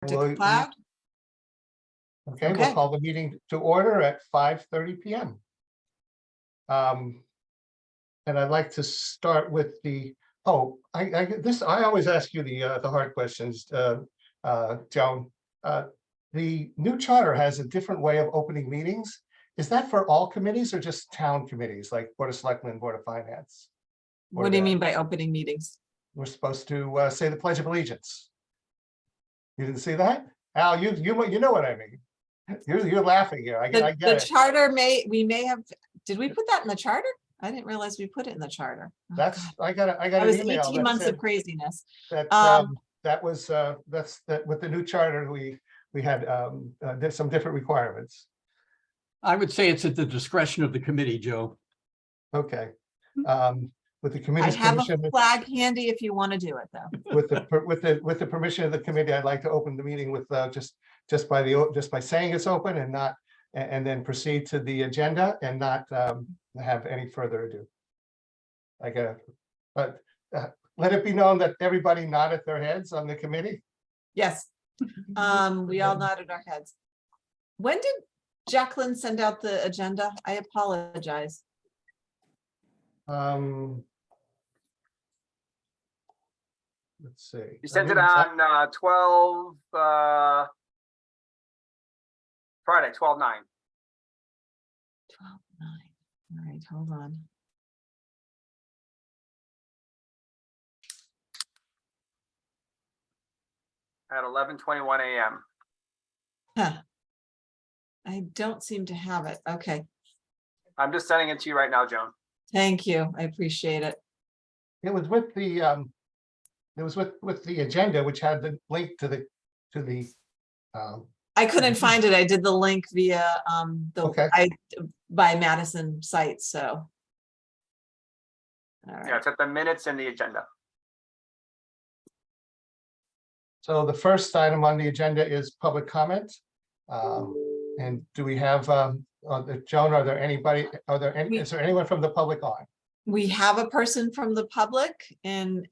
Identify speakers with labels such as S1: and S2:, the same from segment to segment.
S1: Declare.
S2: Okay,
S1: Okay.
S2: we'll call the meeting to order at 5:30 p.m. And I'd like to start with the, I always ask you the hard questions, Joan. The new charter has a different way of opening meetings. Is that for all committees or just town committees like Board of Selectmen, Board of Finance?
S1: What do you mean by opening meetings?
S2: We're supposed to say the Pledge of Allegiance. You didn't see that? Al, you know what I mean. You're laughing here. I get
S1: The
S2: it.
S1: charter we may have, did we put that in the charter? I didn't realize we put it in the charter. Oh,
S2: That's,
S1: God.
S2: I got
S1: That
S2: an
S1: was
S2: email
S1: 18
S2: that
S1: months
S2: said
S1: of craziness.
S2: that that's with the new charter, we had did some different requirements.
S3: I would say it's at the discretion of the committee, Joe.
S2: Okay. With the
S1: I
S2: committee's
S1: have
S2: permission,
S1: a flag handy if you want to do it, though.
S2: with the permission of the committee, I'd like to open the meeting with just by saying it's open and not, and then proceed to the agenda and not have any further ado. But let it be known that everybody nodded their heads on the committee.
S1: Yes. We all nodded our heads. When did Jacqueline send out the agenda? I apologize.
S2: Let's see.
S4: You sent it on 12 Friday, 12/9.
S1: 12/9. All right, hold on.
S4: At 11:21 a.m.
S1: Huh. I don't seem to have it. Okay,
S4: I'm just sending it to you right now, Joan.
S1: thank you. I appreciate it.
S2: It was with the with the agenda, which had the link to the
S1: I couldn't find it. I did the link via
S2: Okay.
S1: by Madison site, so. All
S4: Yeah,
S1: right.
S4: it's at the minutes in the agenda.
S2: So the first item on the agenda is public comment. And do we have, Joan, is there anyone from the public on?
S1: We have a person from the public, and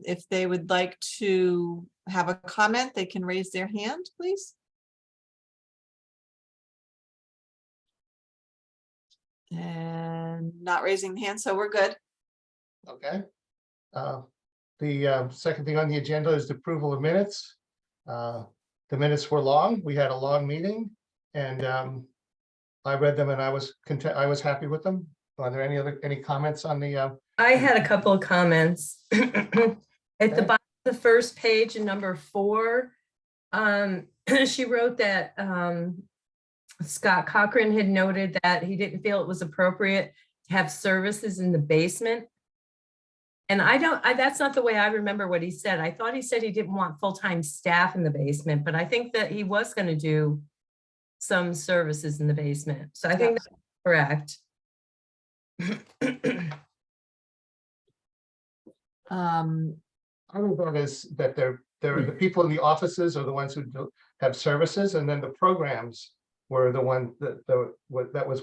S1: if they would like to have a comment, they can raise their hand, please. And not raising the hand, so we're good.
S2: Okay. The second thing on the agenda is the approval of minutes. The minutes were long. We had a long meeting, and I read them and I was content. I was happy with them. Are there any comments on the?
S5: I had a couple of comments. At the bottom of the first page in number 4, she wrote that Scott Cochran had noted that he didn't feel it was appropriate to have services in the basement. And that's not the way I remember what he said. I thought he said he didn't want full-time staff in the basement, but I think that he was going to do some services in the basement. So I think that's correct.
S2: I think that is that they're the people in the offices are the ones who have services, and then the programs were the one that was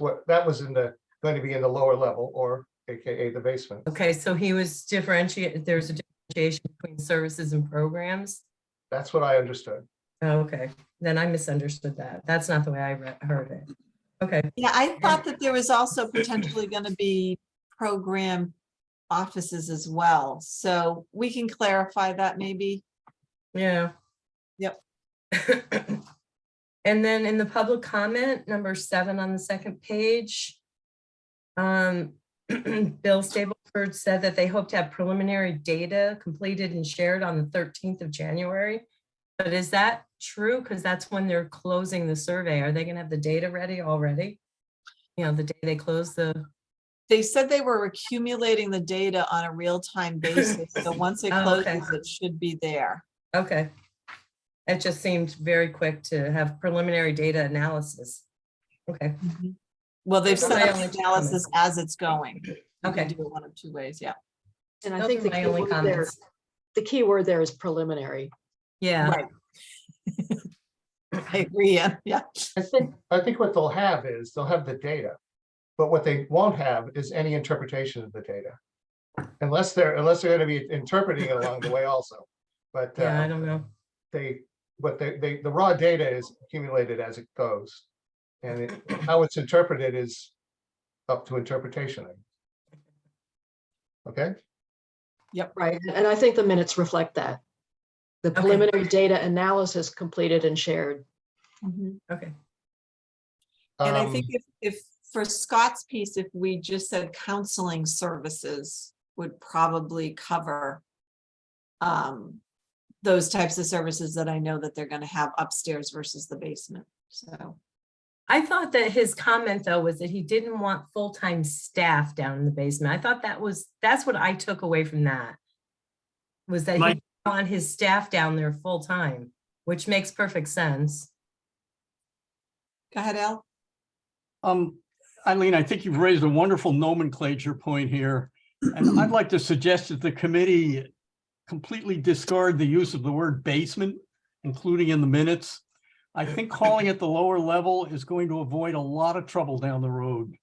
S2: going to be in the lower level, or AKA the basement.
S5: Okay, so he was differentiated. There's a differentiation between services and programs.
S2: That's what I understood.
S5: Oh, okay, then I misunderstood that. That's not the way I heard it. Okay.
S1: Yeah, I thought that there was also potentially going to be program offices as well. So we can clarify that maybe.
S5: Yeah.
S1: Yep.
S5: And then in the public comment, number 7 on the second page, Bill Stableford said that they hope to have preliminary data completed and shared on the 13th of January. But is that true? Because that's when they're closing the survey. Are they going to have the data ready already? You know, the day they close the...
S1: They said they were accumulating the data on a real-time basis. So once it closes,
S5: okay.
S1: it should be there.
S5: Okay. It just seemed very quick to have preliminary data analysis. Okay.
S1: Well, they've
S5: That's
S1: set
S5: my
S1: up
S5: only
S1: the analysis as it's going. You
S5: Okay.
S1: can do it one of 2 ways, yeah.
S6: And I
S5: Those
S6: think
S5: are
S6: the
S5: my
S6: key
S5: only
S6: word there,
S5: comments.
S6: the key word there is preliminary.
S5: Yeah.
S1: Right. I agree, yeah.
S2: I think what they'll have is they'll have the data, but what they won't have is any interpretation of the data, unless they're going to be interpreting it along the way also. But
S5: Yeah, I don't know.
S2: but the raw data is accumulated as it goes. And how it's interpreted is up to interpretation. Okay,
S6: Right, and I think the minutes reflect that. The
S5: Okay.
S6: preliminary data analysis completed and shared.
S1: Mhm.
S5: Okay.
S1: And I
S2: Um,
S1: think if for Scott's piece, if we just said counseling services would probably cover those types of services that I know that they're gonna have upstairs versus the basement, so.
S5: I thought that his comment though was that he didn't want full-time staff down in the basement. I thought that's what I took away from that. Was that he
S3: My-
S5: didn't want his staff down there full-time, which makes perfect sense.
S1: Go ahead, Al.
S3: Eileen, I think you've raised a wonderful nomenclature point here. And I'd like to suggest that the committee completely discard the use of the word basement, including in the minutes. I think calling it the lower level is going to avoid a lot of trouble down the road.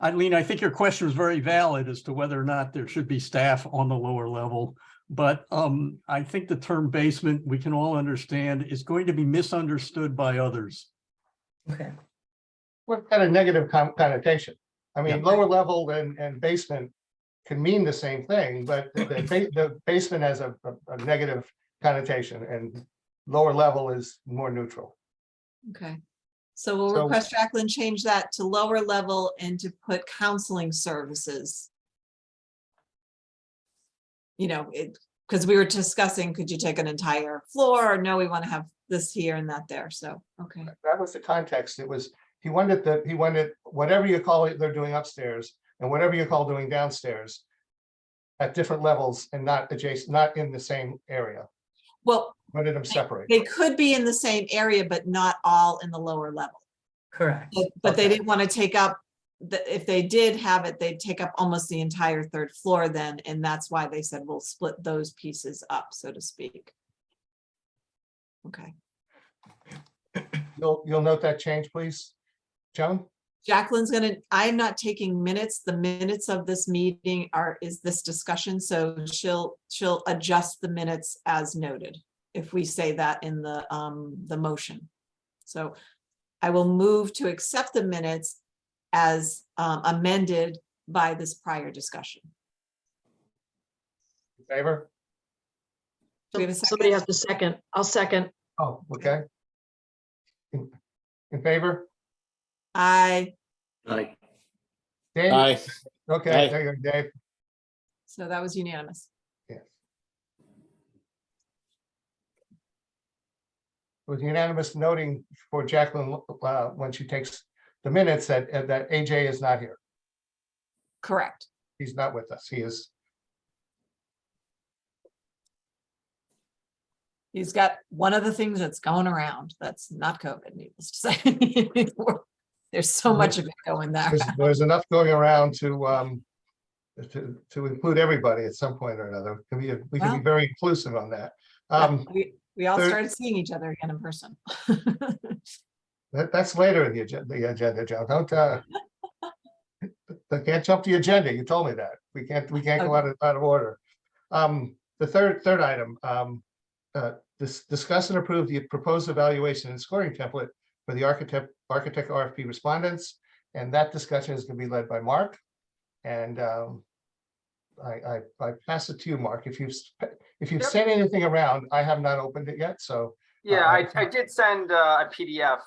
S3: Eileen, I think your question was very valid as to whether or not there should be staff on the lower level. But I think the term basement, we can all understand, is going to be misunderstood by others.
S5: Okay.
S2: What kind of negative connotation? I mean,
S3: Yeah.
S2: lower level and basement can mean the same thing, but the basement has a negative connotation and lower level is more neutral.
S1: Okay. So we'll
S2: So-
S1: request Jacqueline change that to lower level and to put counseling services. You know, because we were discussing, could you take an entire floor, or no, we want to have this here and that there, so, okay.
S2: That was the context. It was, he wanted whatever you call it, they're doing upstairs and whatever you call doing downstairs at different levels and not adjacent, not in the same area.
S1: Well,
S2: Wanted them separate.
S1: they could be in the same area, but not all in the lower level.
S5: Correct.
S1: But they
S2: Okay.
S1: didn't want to take up, if they did have it, they'd take up almost the entire third floor then, and that's why they said we'll split those pieces up, so to speak. Okay.
S2: You'll note that change, please, Joan?
S1: Jacqueline's I'm not taking minutes. The minutes of this meeting is this discussion, so she'll adjust the minutes as noted, if we say that in the motion. So I will move to accept the minutes as amended by this prior discussion.
S2: In favor?
S1: Do we have a
S6: Somebody
S1: second?
S6: has to second. I'll second.
S2: Oh, okay. In favor?
S1: Aye.
S7: Aye.
S2: Dave?
S7: Aye.
S2: Okay,
S7: Aye.
S2: there you go, Dave.
S1: So that was unanimous.
S2: Yes. It was unanimous noting for Jacqueline, when she takes the minutes that AJ is not here.
S1: Correct.
S2: He's not with us. He is,
S1: He's got one of the things that's going around. That's not COVID, needless to say. There's so much of it going there.
S2: there's enough going around to include everybody at some point or another. We can be
S1: Well.
S2: very inclusive on that.
S1: We all
S2: there-
S1: started seeing each other again in person.
S2: That's later in the agenda, Joe. Don't, they can't jump the agenda. You told me that. We can't go out of order. The third item, discuss and approve the proposed evaluation and scoring template for the architect RFP respondents. And that discussion is going to be led by Mark. And I pass it to you, Mark. If you've
S4: Yep.
S2: sent anything around, I have not opened it yet, so.
S4: Yeah, I did send a PDF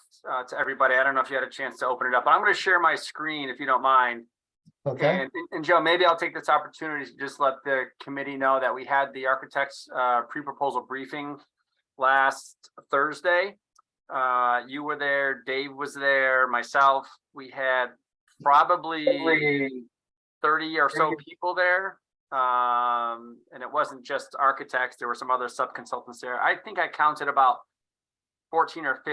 S4: to everybody. I don't know if you had a chance to open it up, but I'm going to share my screen if you don't mind.
S2: Okay,
S4: And Joe, maybe I'll take this opportunity to just let the committee know that we had the architects pre-proposal briefing last Thursday. You were there, Dave was there, myself. We had probably 30 or so people there. And it wasn't just architects, there were some other sub-consultants there. I think I counted about 14 or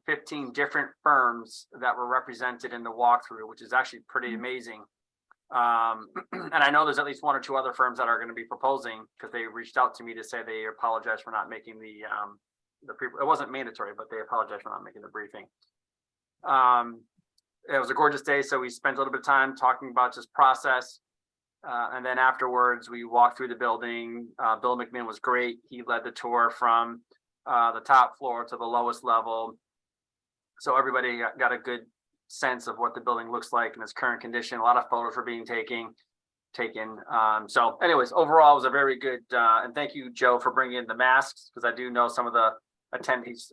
S4: 15 different firms that were represented in the walkthrough, which is actually pretty amazing. And I know there's at least one or two other firms that are going to be proposing, because they reached out to me to say they apologize for not making it wasn't mandatory, but they apologize for not making the briefing. It was a gorgeous day, so we spent a little bit of time talking about just process. And then afterwards, we walked through the building. Bill McMinn was great. He led the tour from the top floor to the lowest level. So everybody got a good sense of what the building looks like in its current condition. A lot of photos were being taken. So anyways, overall, it was a very good, and thank you, Joe, for bringing in the masks, because I do know some of the attendees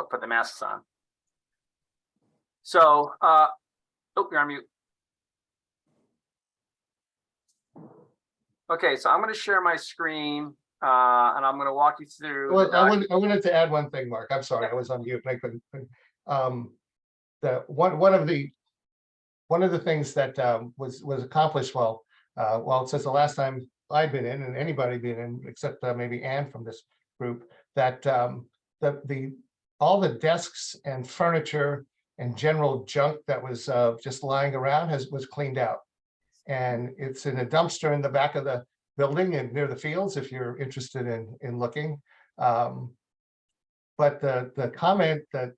S4: put the masks on. So, oh, you're on mute. Okay, so I'm going to share my screen, and I'm going to walk you through.
S2: Well, I wanted to add one thing, Mark. I'm sorry, I was on mute. And I couldn't. One of the things that was accomplished well since the last time I've been in, and anybody been in except maybe Ann from this group, that all the desks and furniture and general junk that was just lying around was cleaned out, and it's in a dumpster in the back of the building and near the fields if you're interested in looking. But the comment that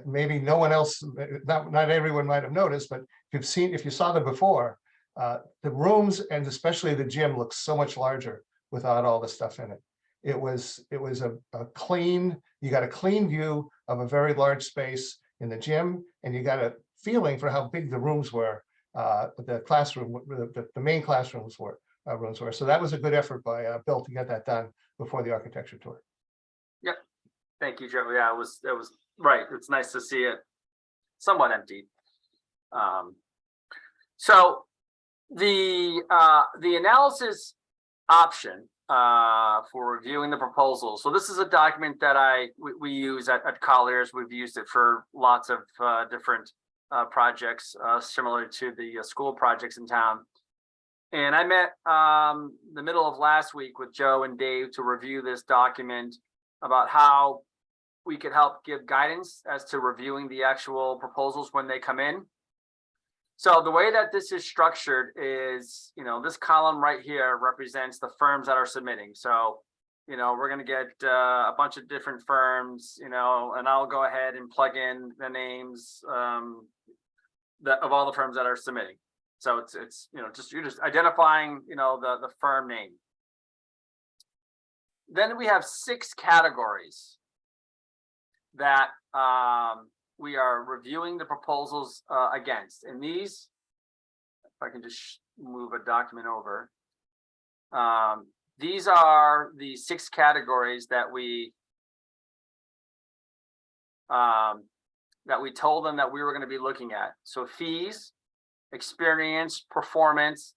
S2: maybe no one else, not everyone might have noticed, but if you saw them before, the rooms and especially the gym looks so much larger without all the stuff in it. It was a clean, you got a clean view of a very large space in the gym, and you got a feeling for how big the rooms were, the classroom, the main classrooms were. So that was a good effort by Bill to get that done before the architecture tour.
S4: Yep. Thank you, Joe. Yeah, it was right. It's nice to see it somewhat empty. So the analysis option for reviewing the proposal. So this is a document that we use at Colliers. We've used it for lots of different projects, similar to the school projects in town. And I met the middle of last week with Joe and Dave to review this document about how we could help give guidance as to reviewing the actual proposals when they come in. So the way that this is structured is, this column right here represents the firms that are submitting. So, we're going to get a bunch of different firms, and I'll go ahead and plug in the names of all the firms that are submitting. So it's you're just identifying, the firm name. Then we have 6 categories that we are reviewing the proposals against. And these, if I can just move a document over, these are the 6 categories that we told them that we were going to be looking at. So fees, experience, performance,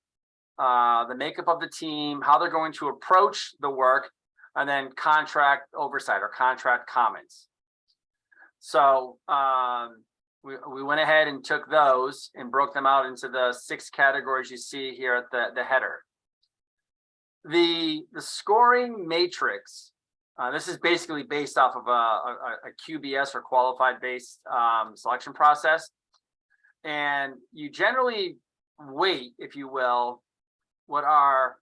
S4: the makeup of the team, how they're going to approach the work, and then contract oversight or contract comments. So we went ahead and took those and broke them out into the 6 categories you see here at the header. The scoring matrix, this is basically based off of a QBS or qualified based selection process. And you generally weight, if you will, what are,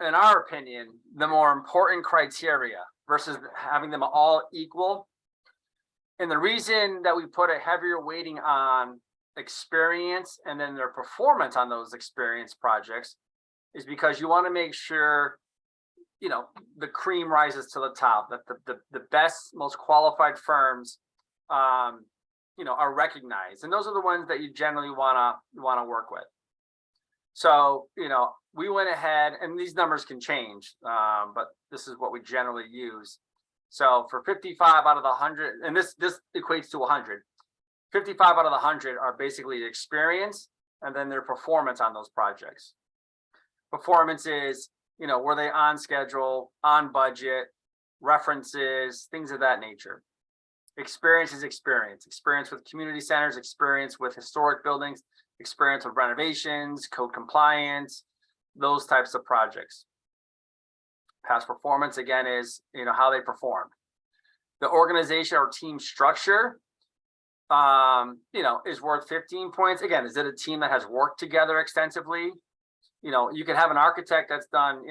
S4: in our opinion, the more important criteria versus having them all equal. And the reason that we put a heavier weighting on experience and then their performance on those experience projects is because you want to make sure, the cream rises to the top, that the best, most qualified firms, are recognized. And those are the ones that you generally want to work with. So, we went ahead, and these numbers can change, but this is what we generally use. So for 55 out of the 100, and this equates to 100, 55 out of the 100 are basically experience and then their performance on those projects. Performance is, were they on schedule, on budget, references, things of that nature. Experience is experience with community centers, experience with historic buildings, experience with renovations, code compliance, those types of projects. Past performance, again, is how they performed. The organization or team structure, is worth 15 points. Again, is it a team that has worked together extensively? You could have an architect that's done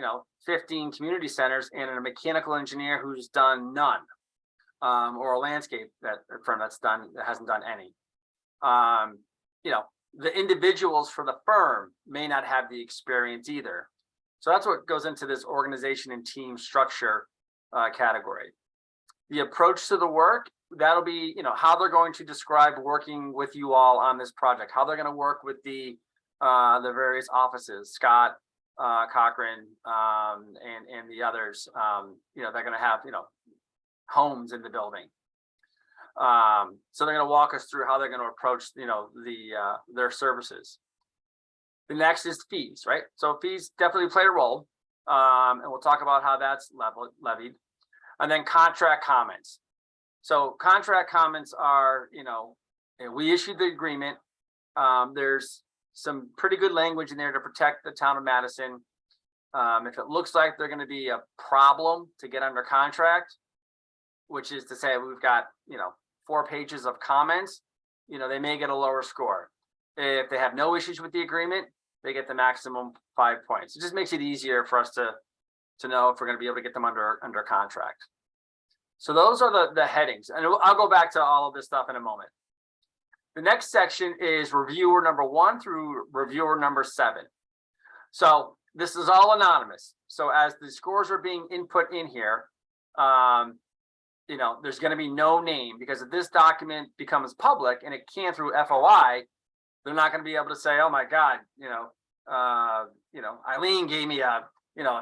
S4: 15 community centers and a mechanical engineer who's done none, or a landscape firm that hasn't done any. The individuals for the firm may not have the experience either. So that's what goes into this organization and team structure category. The approach to the work, that'll be, you know, how they're going to describe working with you all on this project, how they're going to work with the various offices, Scott, Cochran, and the others. You know, they're going to have, you know, homes in the building. So they're going to walk us through how they're going to approach, you know, their services. The next is fees, right? So fees definitely play a role, and we'll talk about how that's levied. And then contract comments. So contract comments are, you know, we issued the agreement. There's some pretty good language in there to protect the town of Madison. If it looks like they're going to be a problem to get under contract, which is to say we've got, you know, 4 pages of comments, you know, they may get a lower score. If they have no issues with the agreement, they get the maximum 5 points. It just makes it easier for us to know if we're going to be able to get them under contract. So those are the headings, and I'll go back to all of this stuff in a moment. The next section is reviewer number 1 through reviewer number 7. So this is all anonymous. So as the scores are being input in here, you know, there's going to be no name, because if this document becomes public, and it can through FOI, they're not going to be able to say, oh my God, you know, Eileen gave me a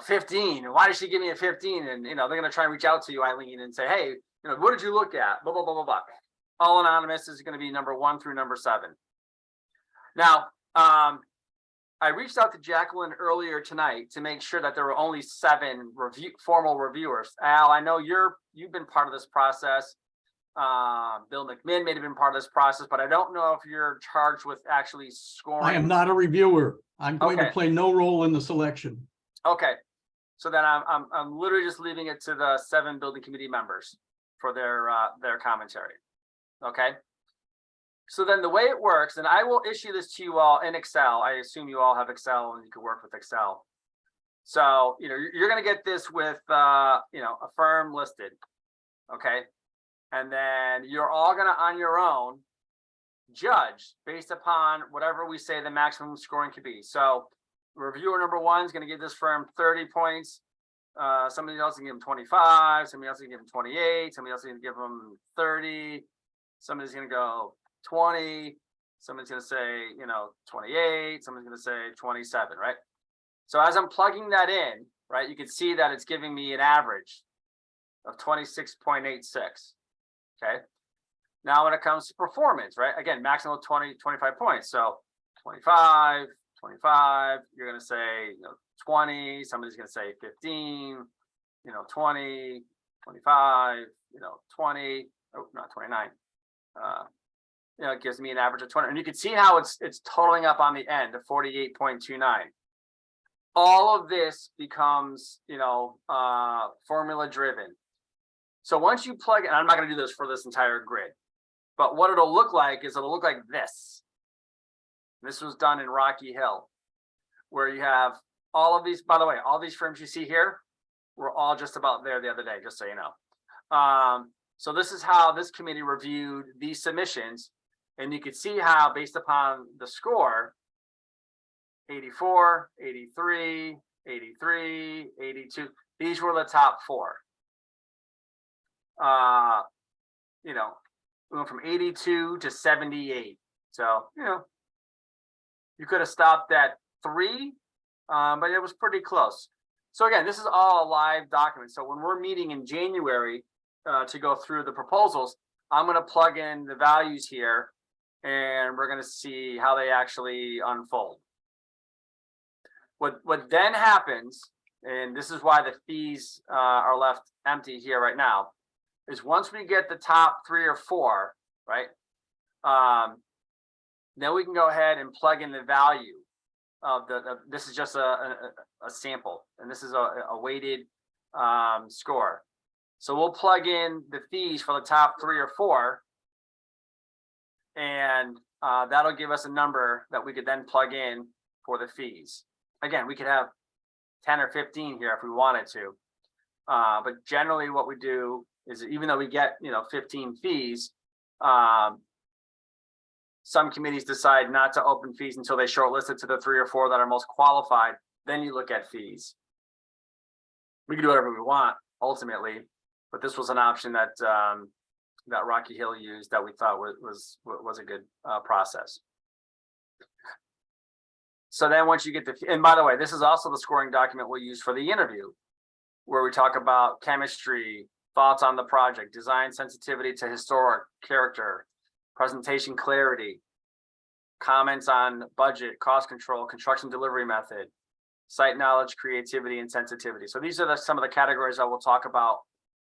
S4: 15. Why did she give me a 15? And, you know, they're going to try and reach out to you, Eileen, and say, hey, you know, what did you look at? Blah, blah, blah, blah, blah. All anonymous is going to be number 1 through number 7. Now, I reached out to Jacqueline earlier tonight to make sure that there were only 7 formal reviewers. Al, I know you've been part of this process. Bill McMinn may have been part of this process, but I don't know if you're charged with actually scoring.
S3: I am not a reviewer. I'm going to
S4: Okay.
S3: play no role in the selection.
S4: Okay, so then I'm literally just leaving it to the 7 building committee members for their commentary. Okay, so then the way it works, and I will issue this to you all in Excel. I assume you all have Excel and you can work with Excel. So, you know, you're going to get this with you know, a firm listed. Okay, and then you're all going to on your own judge based upon whatever we say the maximum scoring could be. So reviewer number 1 is going to give this firm 30 points. Somebody else can give them 25. Somebody else can give them 28. Somebody else can give them 30. Somebody's going to go 20. Somebody's going to say, you know, 28. Somebody's going to say 27, right? So as I'm plugging that in, right, you can see that it's giving me an average of 26.86. Okay. Now, when it comes to performance, right, again, maximum 25 points. So 25, 25, you're going to say, you know, 20, somebody's going to say 15, you know, 20, 25, you know, 20, oh, not 29. You know, it gives me an average of 20. And you can see how it's totaling up on the end of 48.29. All of this becomes, you know, formula driven. So once you plug, and I'm not going to do this for this entire grid, but what it'll look like is it'll look like this. This was done in Rocky Hill, where you have all of these, by the way, all these firms you see here were all just about there the other day, just so you know. So this is how this committee reviewed these submissions. And you can see how, based upon the score, 84, 83, 83, 82, these were the top 4. You know, we went from 82 to 78. So, you know, you could have stopped at 3, but it was pretty close. So again, this is all a live document. So when we're meeting in January to go through the proposals, I'm going to plug in the values here, and we're going to see how they actually unfold. What then happens, and this is why the fees are left empty here right now, is once we get the top 3 or 4, right, then we can go ahead and plug in the value of this is just a sample, and this is a weighted score. So we'll plug in the fees for the top 3 or 4, and that'll give us a number that we could then plug in for the fees. Again, we could have 10 or 15 here if we wanted to, but generally what we do is, even though we get, you know, 15 fees, some committees decide not to open fees until they shortlist it to the 3 or 4 that are most qualified. Then you look at fees. We can do whatever we want. ultimately, but this was an option that that Rocky Hill used that we thought was a good process. So then once you get the, and by the way, this is also the scoring document we'll use for the interview, where we talk about chemistry, thoughts on the project, design sensitivity to historic character, presentation clarity, comments on budget, cost control, construction delivery method, site knowledge, creativity, and sensitivity. So these are some of the categories that we'll talk about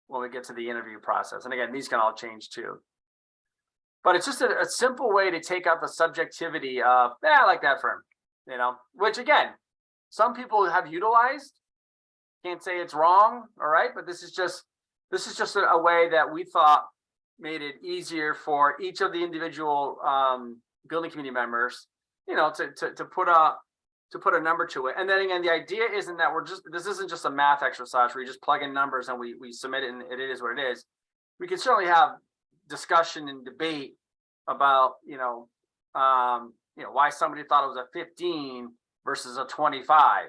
S4: when we get to the interview process. And again, these can all change too. But it's just a simple way to take out the subjectivity of, I like that firm, you know, which again, some people have utilized. Can't say it's wrong, all right, but this is just a way that we thought made it easier for each of the individual building committee members, you know, to put a number to it. And then again, the idea isn't that this isn't just a math exercise where you just plug in numbers and we submit it and it is what it is. We can certainly have discussion and debate about, why somebody thought it was a 15 versus a 25,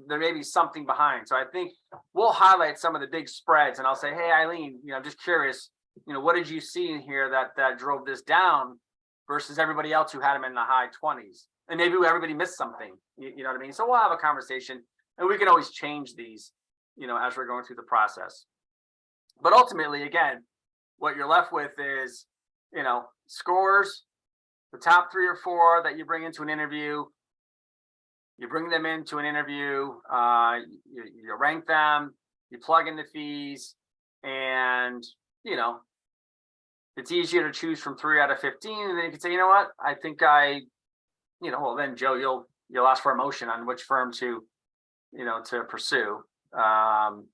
S4: there may be something behind. So I think we'll highlight some of the big spreads and I'll say, hey, Eileen, I'm just curious, what did you see in here that drove this down versus everybody else who had them in the high 20s? And maybe everybody missed something, you know what I mean? So we'll have a conversation and we can always change these, as we're going through the process. But ultimately, again, what you're left with is, scores, the top 3 or 4 that you bring into an interview. You bring them into an interview, you rank them, you plug in the fees, and, it's easier to choose from 3 out of 15. And then you can say, you know what, I think well, then Joe, you'll ask for a motion on which firm to pursue. And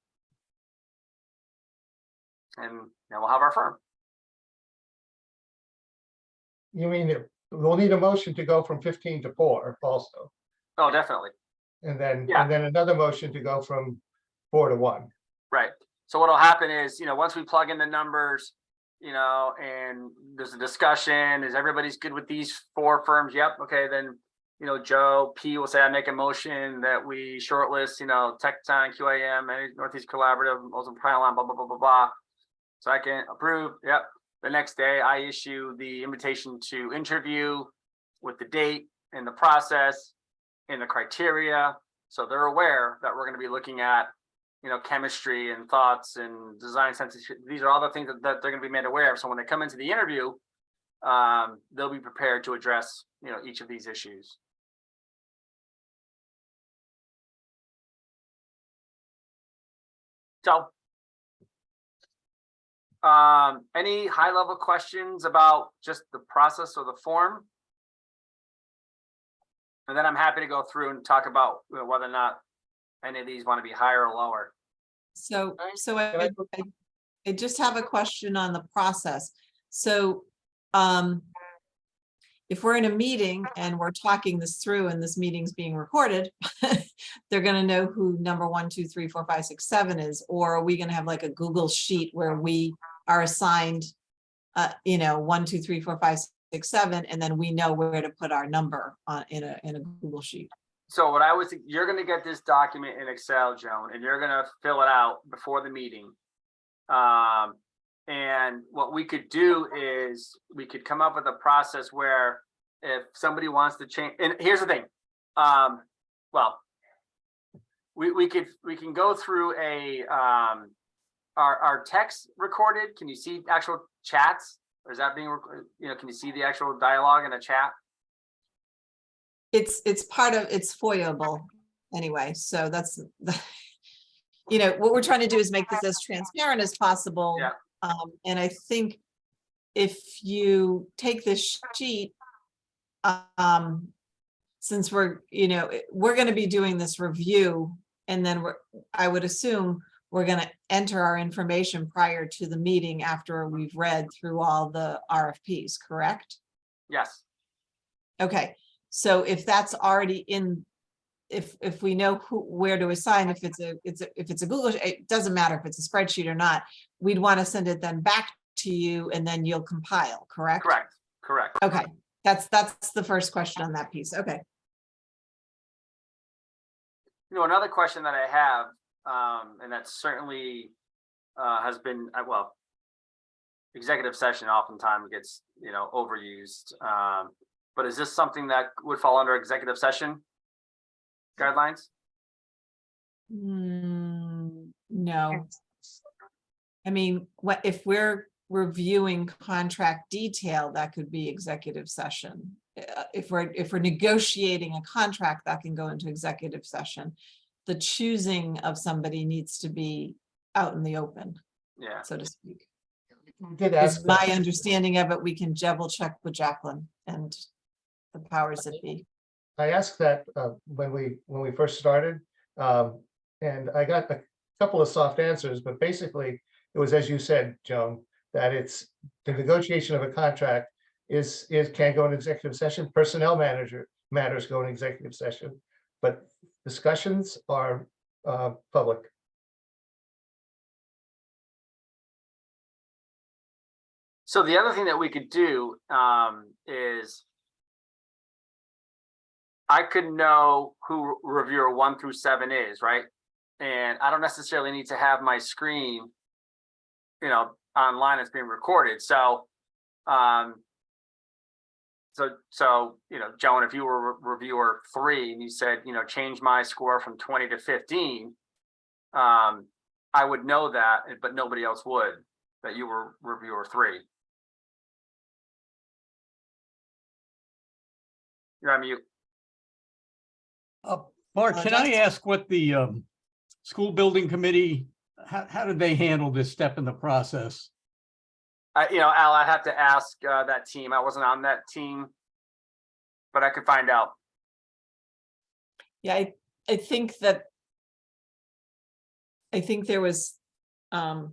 S4: we'll have our firm.
S2: You mean we'll need a motion to go from 15 to 4 also?
S4: Oh, definitely.
S2: And then,
S4: Yeah.
S2: and then another motion to go from 4 to 1.
S4: Right. So what'll happen is, once we plug in the numbers, and there's a discussion, is everybody's good with these 4 firms? Yep. Okay. Then, Joe P will say, I make a motion that we shortlist, Tecton, QAM, Northeast Collaborative, Muslim Pylon, blah, blah, blah, blah, blah. So I can approve. Yep. The next day I issue the invitation to interview with the date and the process and the criteria. So they're aware that we're going to be looking at, chemistry and thoughts and design sensitivity. These are all the things that they're going to be made aware of. So when they come into the interview, they'll be prepared to address, each of these issues. So, any high level questions about just the process or the form? And then I'm happy to go through and talk about whether or not any of these want to be higher or lower.
S1: So I just have a question on the process. So if we're in a meeting and we're talking this through and this meeting's being recorded, they're going to know who number 1, 2, 3, 4, 5, 6, 7 is, or are we going to have like a Google sheet where we are assigned, 1, 2, 3, 4, 5, 6, 7, and then we know where to put our number on in a Google sheet?
S4: So what I was, you're going to get this document in Excel, Joan, and you're going to fill it out before the meeting. And what we could do is we could come up with a process where if somebody wants to change, and here's the thing, well, we can go through our text recorded. Can you see actual chats? Or is that being, can you see the actual dialogue in a chat?
S1: It's part of, it's foilable anyway. So that's, what we're trying to do is make this as transparent as possible.
S4: Yeah.
S1: And I think if you take this sheet, since we're going to be doing this review, and then I would assume we're going to enter our information prior to the meeting after we've read through all the RFPs, correct?
S4: Yes.
S1: Okay. So if that's already in, if we know where to assign, if it's a Google, it doesn't matter if it's a spreadsheet or not, we'd want to send it then back to you and then you'll compile, correct?
S4: Correct.
S1: Okay. That's the first question on that piece. Okay.
S4: Another question that I have, And that certainly has been, well, executive session oftentimes gets, overused. But is this something that would fall under executive session guidelines?
S1: No. I mean, what if we're reviewing contract detail, that could be executive session. If we're negotiating a contract, that can go into executive session. The choosing of somebody needs to be out in the open,
S4: Yeah.
S1: so to speak.
S2: We did ask
S1: Is my
S2: that.
S1: understanding of it. We can double check with Jacqueline and the powers that be.
S2: I asked that when we first started, and I got a couple of soft answers, but basically it was, as you said, Joan, that it's the negotiation of a contract can go in executive session. Personnel matters go in executive session, but discussions are public.
S4: So the other thing that we could do is I could know who reviewer 1 through 7 is, right? And I don't necessarily need to have my screen, online. It's being recorded. So, Joan, if you were reviewer 3 and you said, change my score from 20 to 15, I would know that, but nobody else would, that you were reviewer 3. You're on mute.
S3: Mark, can I ask what the school building committee, how did they handle this step in the process?
S4: Al, I'd have to ask that team. I wasn't on that team, but I could find out.
S1: Yeah, I think there was, I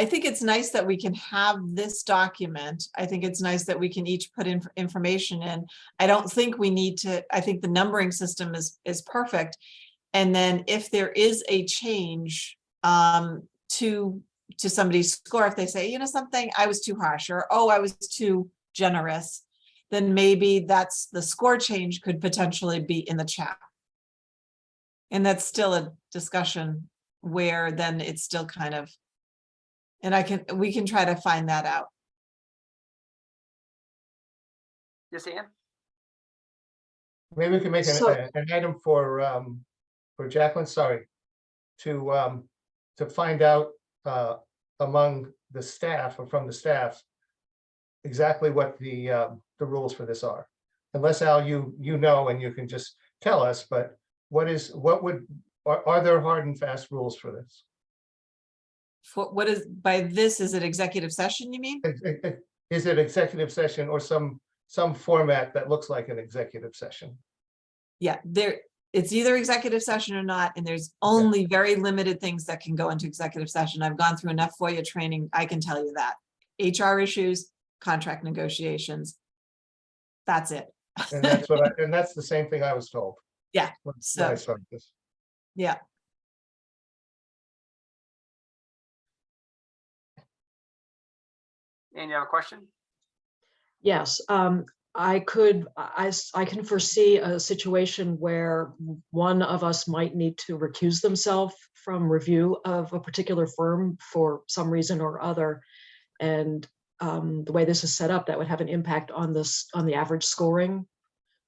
S1: think it's nice that we can have this document. I think it's nice that we can each put in information in. I don't think we need to, I think the numbering system is perfect. And then if there is a change to somebody's score, if they say, something, I was too harsh, or, oh, I was too generous, then maybe that's the score change could potentially be in the chat. And that's still a discussion where then it's still kind of, and we can try to find that out.
S4: Yes, Ann?
S2: Maybe we can make an item for Jacqueline, sorry, to find out among the staff or from the staff exactly what the rules for this are. Unless, Al, you know, and you can just tell us, but are there hard and fast rules for this?
S1: What is by this? Is it executive session, you mean?
S2: Is it executive session or some format that looks like an executive session?
S1: Yeah, it's either executive session or not, and there's only very limited things that can go into executive session. I've gone through enough FOIA training, I can tell you that. HR issues, contract negotiations, that's it.
S2: And that's the same thing I was told.
S1: Yeah.
S2: When
S1: So
S2: I started this.
S1: yeah.
S4: And you have a question?
S6: Yes, I can foresee a situation where one of us might need to recuse themselves from review of a particular firm for some reason or other. And the way this is set up, that would have an impact on the average scoring.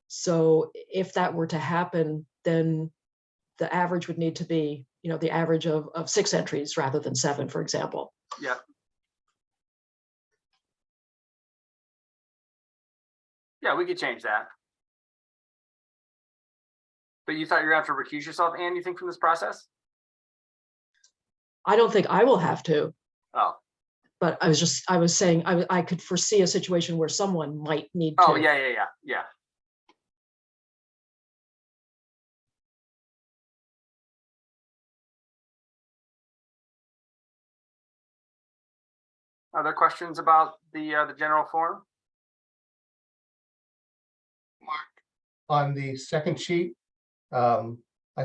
S6: So if that were to happen, then the average would need to be, the average of 6 entries rather than 7, for example.
S4: Yeah. Yeah, we could change that. But you thought you were going to have to recuse yourself, Ann, you think, from this process?
S6: I don't think I will have to.
S4: Oh.
S6: But I was saying I could foresee a situation where someone might need to.
S4: Oh, yeah. Other questions about the general forum?
S2: On the second sheet, I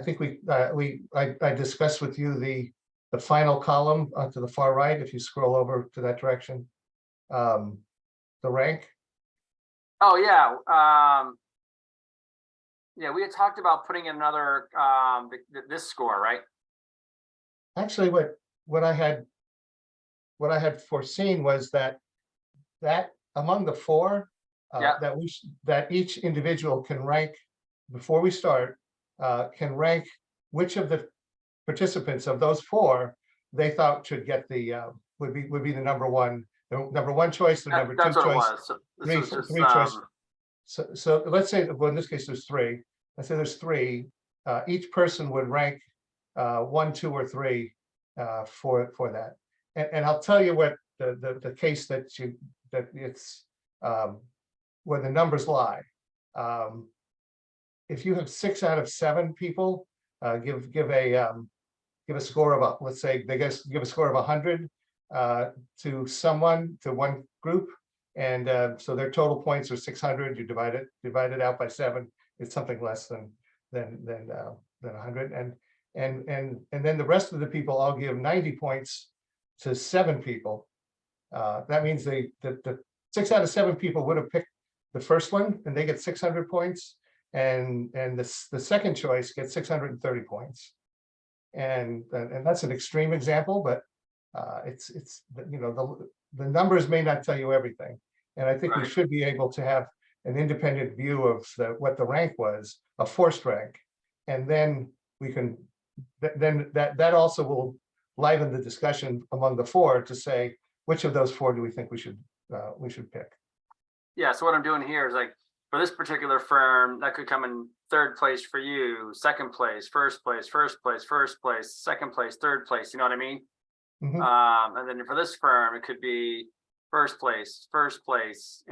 S2: think I discussed with you the final column to the far right. If you scroll over to that direction, the rank.
S4: Oh yeah. Yeah, we had talked about putting in another, this score, right?
S2: Actually, what I had foreseen was that among the four,
S4: Yeah.
S2: that each individual can rank before we start, can rank which of the participants of those four they thought should get the would be the number one choice, the number two
S4: That's what it
S2: choice,
S4: was. So this
S2: three
S4: was just,
S2: three choice. So let's say, well, in this case, there's three. Let's say there's three. Each person would rank 1, 2, or 3 for that. And I'll tell you what the case that it's where the numbers lie. If you have 6 out of 7 people give a score of let's say they give a score of 100 to one group, and so their total points are 600. You divide it out by 7. It's something less than 100, and then the rest of the people all give 90 points to 7 people. That means the 6 out of 7 people would have picked the first one, and they get 600 points, and the second choice gets 630 points. And that's an extreme example, but it's the numbers may not tell you everything, and I think we
S4: Right.
S2: should be able to have an independent view of what the rank was, a forced rank, and then we can then that also will liven the discussion among the four to say which of those four do we think we should pick.
S4: Yeah, so what I'm doing here is like, for this particular firm, that could come in 3rd place for you, 2nd place, 1st place, 1st place, 1st place, 2nd place, 3rd place, you know what I mean?
S2: Mhm.
S4: And then for this firm, it could be 1st place, 3rd place,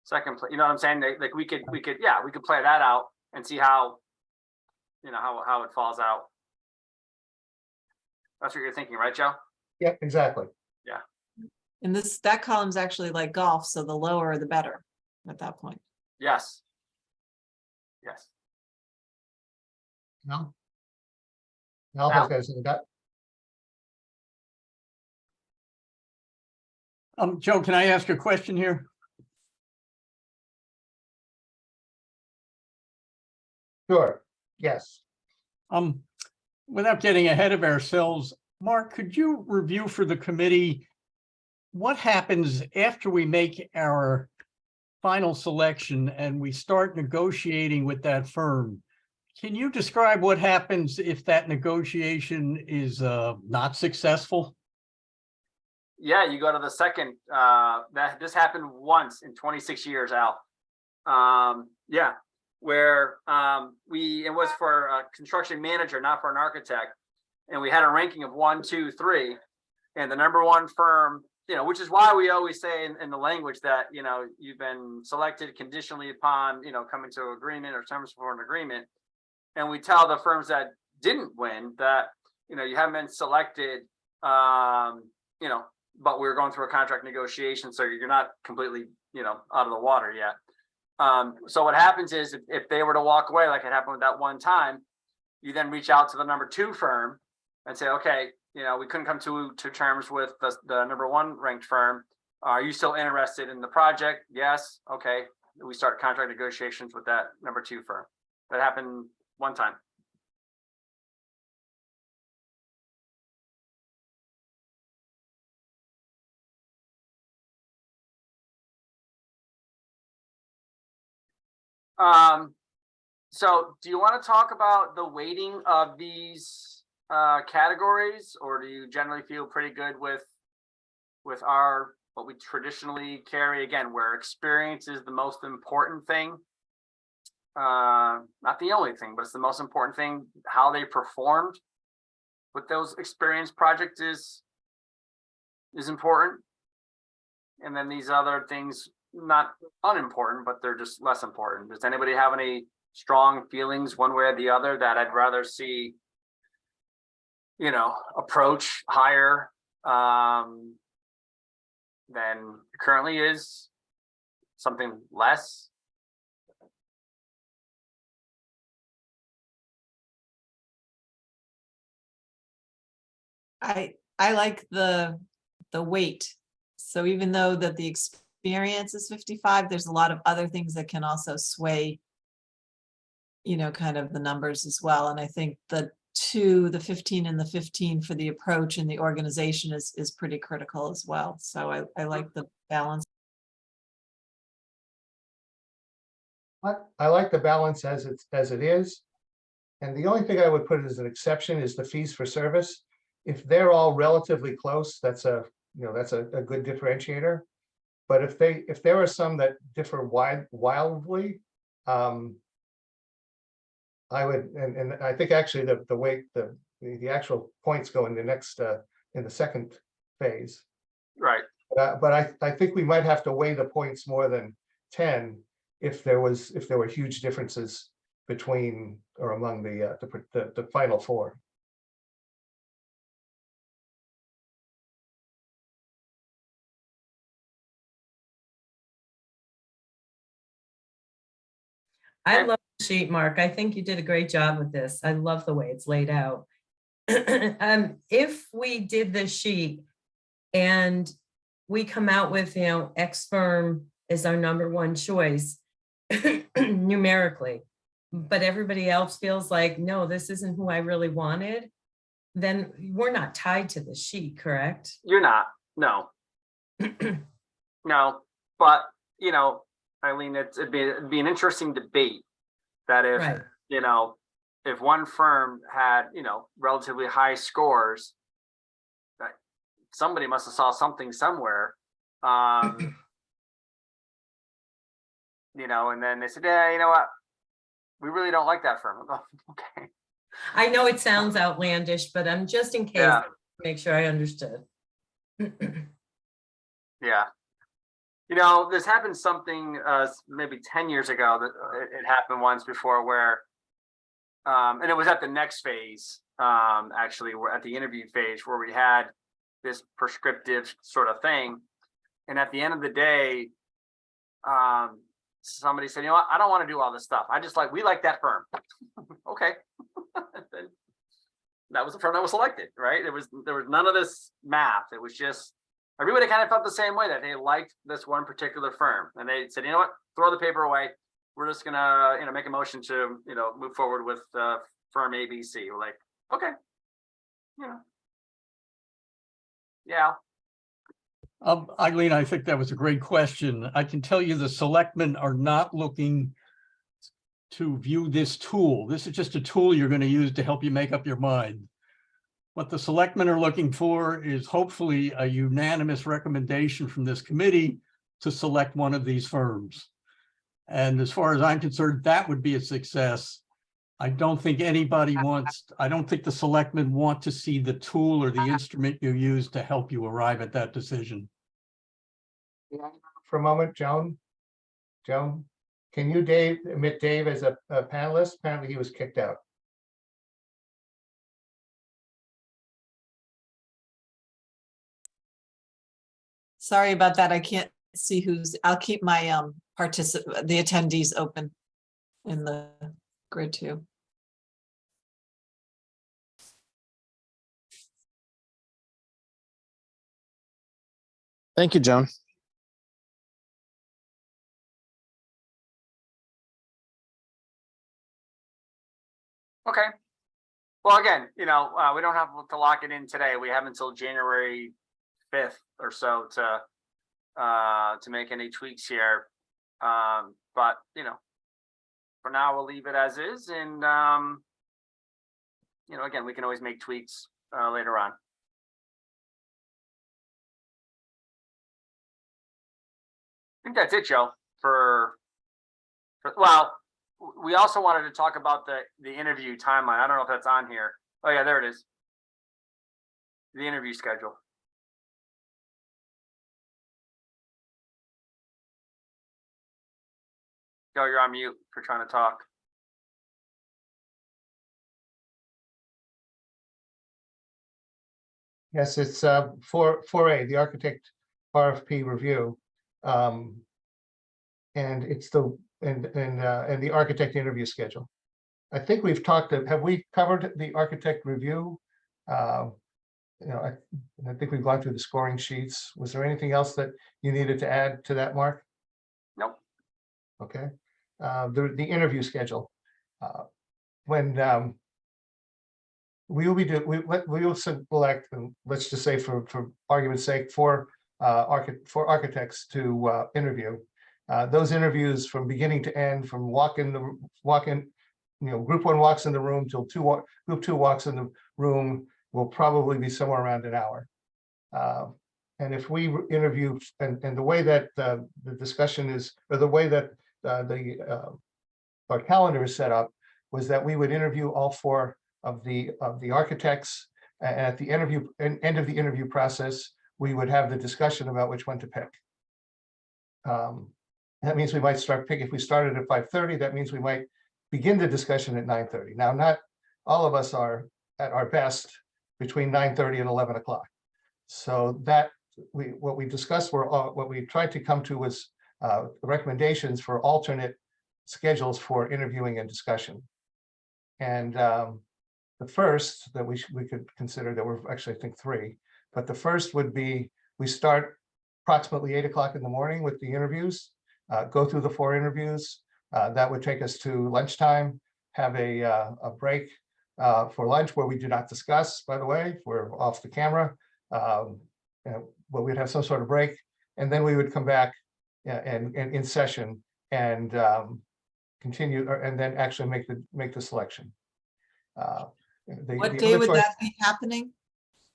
S4: 2nd place, you know what I'm saying? Like we could play that out and see how, how it falls out. That's what you're thinking, right, Joe?
S2: Yeah, exactly.
S1: And that column's actually like golf, so the lower the better at that point.
S4: Yes. Yes.
S2: No. Al has got something that.
S3: Joe, can I ask a question here?
S2: Sure. Yes.
S3: Without getting ahead of ourselves, Mark, could you review for the committee what happens after we make our final selection and we start negotiating with that firm? Can you describe what happens if that negotiation is not successful?
S4: Yeah, you go to the second. This happened once in 26 years, Al. Yeah, where it was for a construction manager, not for an architect, and we had a ranking of 1, 2, 3, and the number one firm, which is why we always say in the language that you've been selected conditionally upon coming to agreement or terms for an agreement, and we tell the firms that didn't win that you haven't been selected, but we're going through a contract negotiation, so you're not completely out of the water yet. So what happens is if they were to walk away, like it happened with that one time, you then reach out to the number 2 firm and say, okay, we couldn't come to terms with the number 1 ranked firm. Are you still interested in the project? Yes. Okay. We start contract negotiations with that number 2 firm. That happened one time. So do you want to talk about the weighting of these categories, or do you generally feel pretty good with what we traditionally carry, again, where experience is the most important thing? Not the only thing, but it's the most important thing. How they performed with those experience projects is important. And then these other things, not unimportant, but they're just less important. Does anybody have any strong feelings one way or the other that I'd rather see, approach higher than currently is, something less?
S1: I like the weight. So even though that the experience is 55, there's a lot of other things that can also sway you know, kind of the numbers as well. And I think the 15 and the 15 for the approach and the organization is pretty critical as well. So I like the balance.
S2: I like the balance as it is. And the only thing I would put as an exception is the fees for service. If they're all relatively close, that's a good differentiator. But if there are some that differ wildly, I would, and I think actually the way the actual points go in the next in the second phase.
S4: Right.
S2: But I think we might have to weigh the points more than 10 if there were huge differences between or among the final four.
S5: I love the sheet, Mark. I think you did a great job with this. I love the way it's laid out. If we did this sheet and we come out with, X firm is our #1 choice numerically, but everybody else feels like, no, this isn't who I really wanted, then we're not tied to the sheet, correct?
S4: You're not. No. No. But, Eileen, it'd be an interesting debate that if,
S5: Right.
S4: If one firm had, relatively high scores, that somebody must have saw something somewhere. And then they said, yeah, you know what? We really don't like that firm. Okay.
S5: I know it sounds outlandish, but I'm just in case,
S4: Yeah.
S5: make sure I understood.
S4: Yeah. This happened something maybe 10 years ago that it happened once before where, and it was at the next phase, actually, we're at the interview phase where we had this prescriptive sort of thing. And at the end of the day, somebody said, I don't want to do all this stuff. We like that firm. Okay. That was the firm that was selected, right? There was none of this math. It was just, everybody kind of felt the same way, that they liked this one particular firm, and they said, you know what, throw the paper away. We're just gonna, make a motion to, move forward with firm ABC. We're like, okay, yeah.
S3: Eileen, I think that was a great question. I can tell you the selectmen are not looking to view this tool. This is just a tool you're going to use to help you make up your mind. What the selectmen are looking for is hopefully a unanimous recommendation from this committee to select one of these firms. And as far as I'm concerned, that would be a success. I don't think the selectmen want to see the tool or the instrument you use to help you arrive at that decision.
S2: For a moment, Joan, can you admit Dave as a panelist? Apparently he was kicked out.
S1: Sorry about that. I can't see I'll keep my the attendees open in the grid too.
S7: Thank you, Joan.
S4: Okay. Well, again, we don't have to lock it in today. We have until January 5th or so to make any tweaks here. But for now we'll leave it as is, and again, we can always make tweaks later on. I think that's it, Joe, well, we also wanted to talk about the interview timeline. I don't know if that's on here. Oh yeah, there it is. The interview schedule. Joe, you're on mute if you're trying to talk.
S2: Yes, it's 4A, the architect RFP review. And it's the architect interview schedule. I think we've have we covered the architect review? I think we've gone through the scoring sheets. Was there anything else that you needed to add to that, Mark?
S4: Nope.
S2: Okay. The interview schedule. when we will be we will select, let's just say for argument's sake, four architects to interview. Those interviews from beginning to end, from group one walks in the room till group two walks in the room, will probably be somewhere around an hour. And if we interview, and the way that the discussion is, or the way that our calendar is set up, was that we would interview all four of the architects, and at the end of the interview process, we would have the discussion about which one to pick. That means we might start picking. If we started at 5:30, that means we might begin the discussion at 9:30. Now, not all of us are at our best between 9:30 and 11 o'clock. So that what we discussed were what we tried to come to was recommendations for alternate schedules for interviewing and discussion. And the first that we could consider, there were actually, I think, three, but the first would be, we start approximately 8 o'clock in the morning with the interviews, go through the four interviews. That would take us to lunchtime, have a break for lunch where we do not discuss, by the way, we're off the camera, but we'd have some sort of break, and then we would come back and in session and continue, and then actually make the selection.
S1: What
S2: the
S1: day
S2: other
S1: would
S2: choice-
S1: that be happening?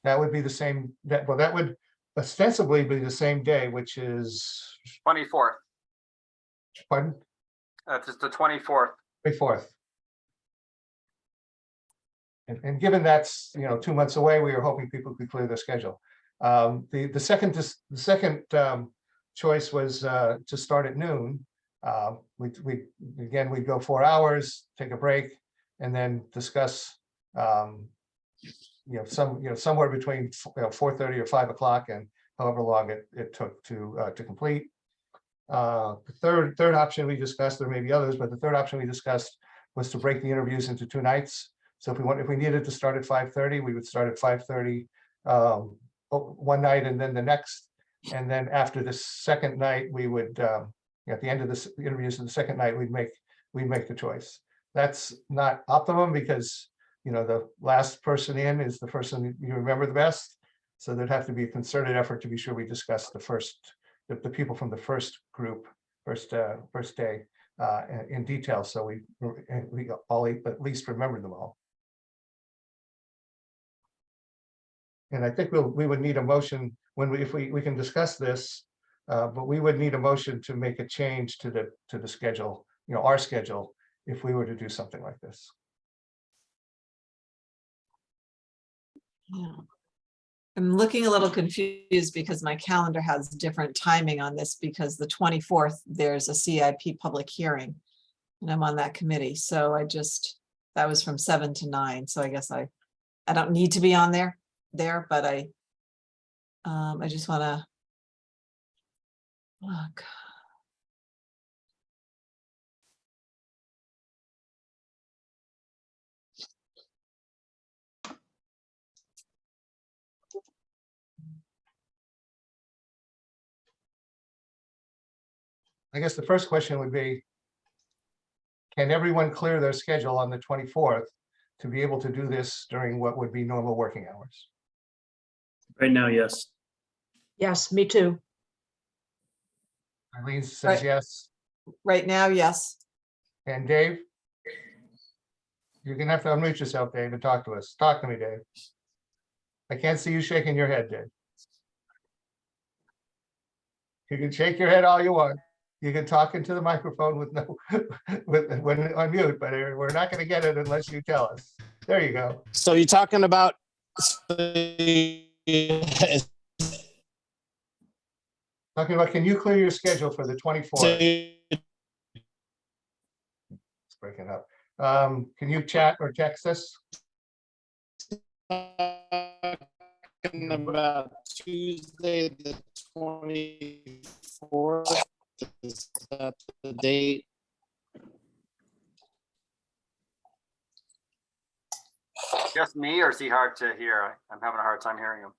S2: That would be the same, that would ostensibly be the same day, which is,
S4: 24th.
S2: pardon,
S4: It's the 24th.
S2: 24th. And given that's 2 months away, we were hoping people could clear their schedule. The second choice was to start at noon. We'd go 4 hours, take a break, and then discuss somewhere between 4:30 or 5 o'clock, and however long it took to complete. The third option we discussed, there may be others, but the third option we discussed was to break the interviews into 2 nights. So if we needed to start at 5:30, we would start at 5:30 one night and then the next. And then after the second night, we would at the end of the interviews of the second night, we'd make the choice. That's not optimum because the last person in is the person you remember the best. So there'd have to be a concerted effort to be sure we discuss the people from the first group, first day in detail. So we all at least remember them all. And I think we would need a motion if we can discuss this, but we would need a motion to make a change to the schedule, our schedule, if we were to do something like this.
S1: Yeah. I'm looking a little confused because my calendar has different timing on this, because the 24th, there's a CIP public hearing and I'm on that committee. So that was from 7 to 9. So I guess I don't need to be on there, but I just want to look.
S2: I guess the first question would be, can everyone clear their schedule on the 24th to be able to do this during what would be normal working hours?
S8: Right now, yes.
S6: Yes, me too.
S2: Eileen says
S1: Right.
S2: yes.
S1: Right now, yes.
S2: And Dave? You're gonna have to unmute yourself, Dave, and talk to us. Talk to me, Dave. I can't see you shaking your head, Dave. You can shake your head all you want. You can talk into the microphone when on mute, but we're not gonna get it unless you tell us. There you go.
S7: So you're talking about
S2: Talking about, can you clear your schedule for the 24th? It's breaking up. Can you chat or text us?
S7: talking about Tuesday, the 24th. Is that the date?
S4: Just me, or is he hard to hear? I'm having a hard time hearing him.